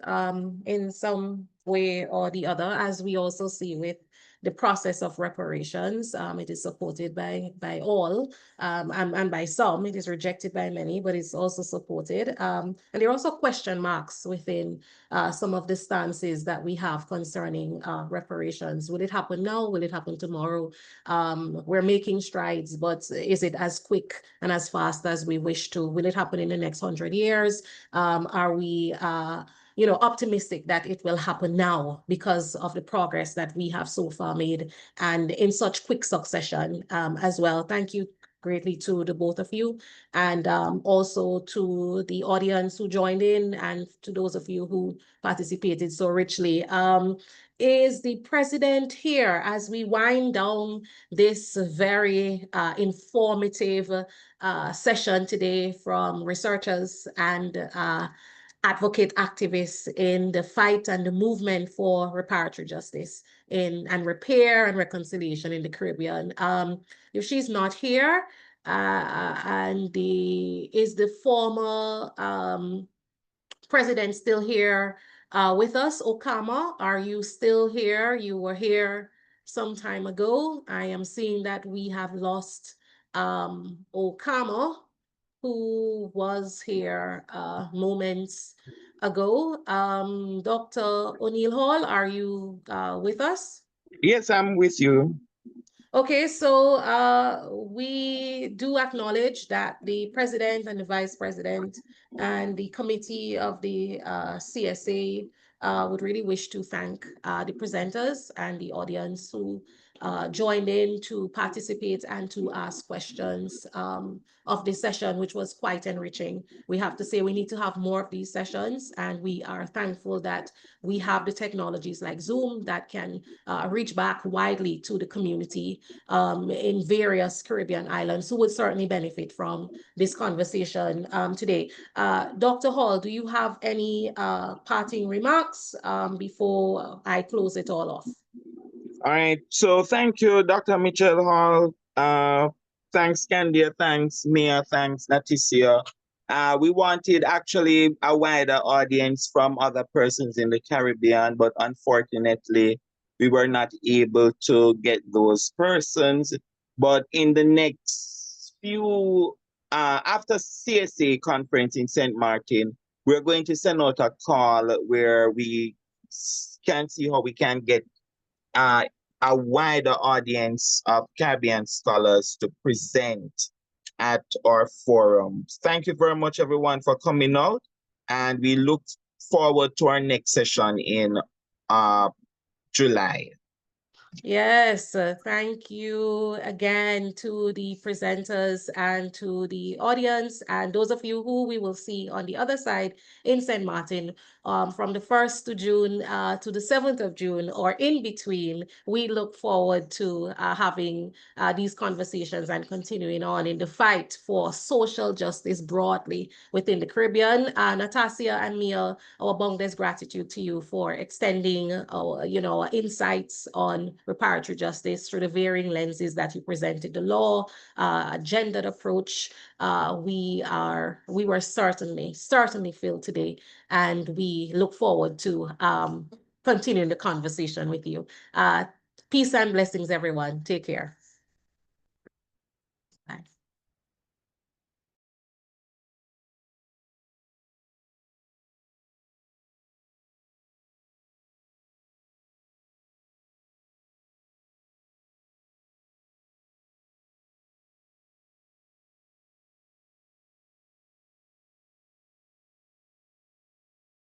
Speaker 4: in some way or the other, as we also see with the process of reparations. It is supported by all, and by some. It is rejected by many, but it's also supported. And there are also question marks within some of the stances that we have concerning reparations. Will it happen now? Will it happen tomorrow? We're making strides, but is it as quick and as fast as we wish to? Will it happen in the next 100 years? Are we optimistic that it will happen now because of the progress that we have so far made, and in such quick succession as well? Thank you greatly to the both of you, and also to the audience who joined in, and to those of you who participated so richly. Is the president here as we wind down this very informative session today from researchers and advocate activists in the fight and the movement for reparatory justice and repair and reconciliation in the Caribbean. If she's not here, and is the former president still here with us? Okama, are you still here? You were here some time ago. I am seeing that we have lost Okama, who was here moments ago. Dr. O'Neill Hall, are you with us?
Speaker 1: Yes, I'm with you.
Speaker 4: Okay, so we do acknowledge that the president and the vice president and the committee of the CSA would really wish to thank the presenters and the audience who joined in to participate and to ask questions of this session, which was quite enriching. We have to say we need to have more of these sessions, and we are thankful that we have the technologies like Zoom that can reach back widely to the community in various Caribbean islands who would certainly benefit from this conversation today. Dr. Hall, do you have any parting remarks before I close it all off?
Speaker 1: All right. So thank you, Dr. Mitchell Hall. Thanks, Candia. Thanks, Mia. Thanks, Nattecia. We wanted actually a wider audience from other persons in the Caribbean, but unfortunately, we were not able to get those persons. But in the next few, after CSA conference in St. Martin, we're going to send out a call where we can see how we can get a wider audience of Caribbean scholars to present at our forums. Thank you very much, everyone, for coming out, and we look forward to our next session in July.
Speaker 4: Yes, thank you again to the presenters and to the audience, and those of you who we will see on the other side in St. Martin from the 1st of June to the 7th of June, or in between. We look forward to having these conversations and continuing on in the fight for social justice broadly within the Caribbean. Nattecia and Mia, our boundless gratitude to you for extending our, insights on reparatory justice through the varying lenses that you presented, the law, gendered approach. We were certainly filled today, and we look forward to continuing the conversation with you. Peace and blessings, everyone. Take care.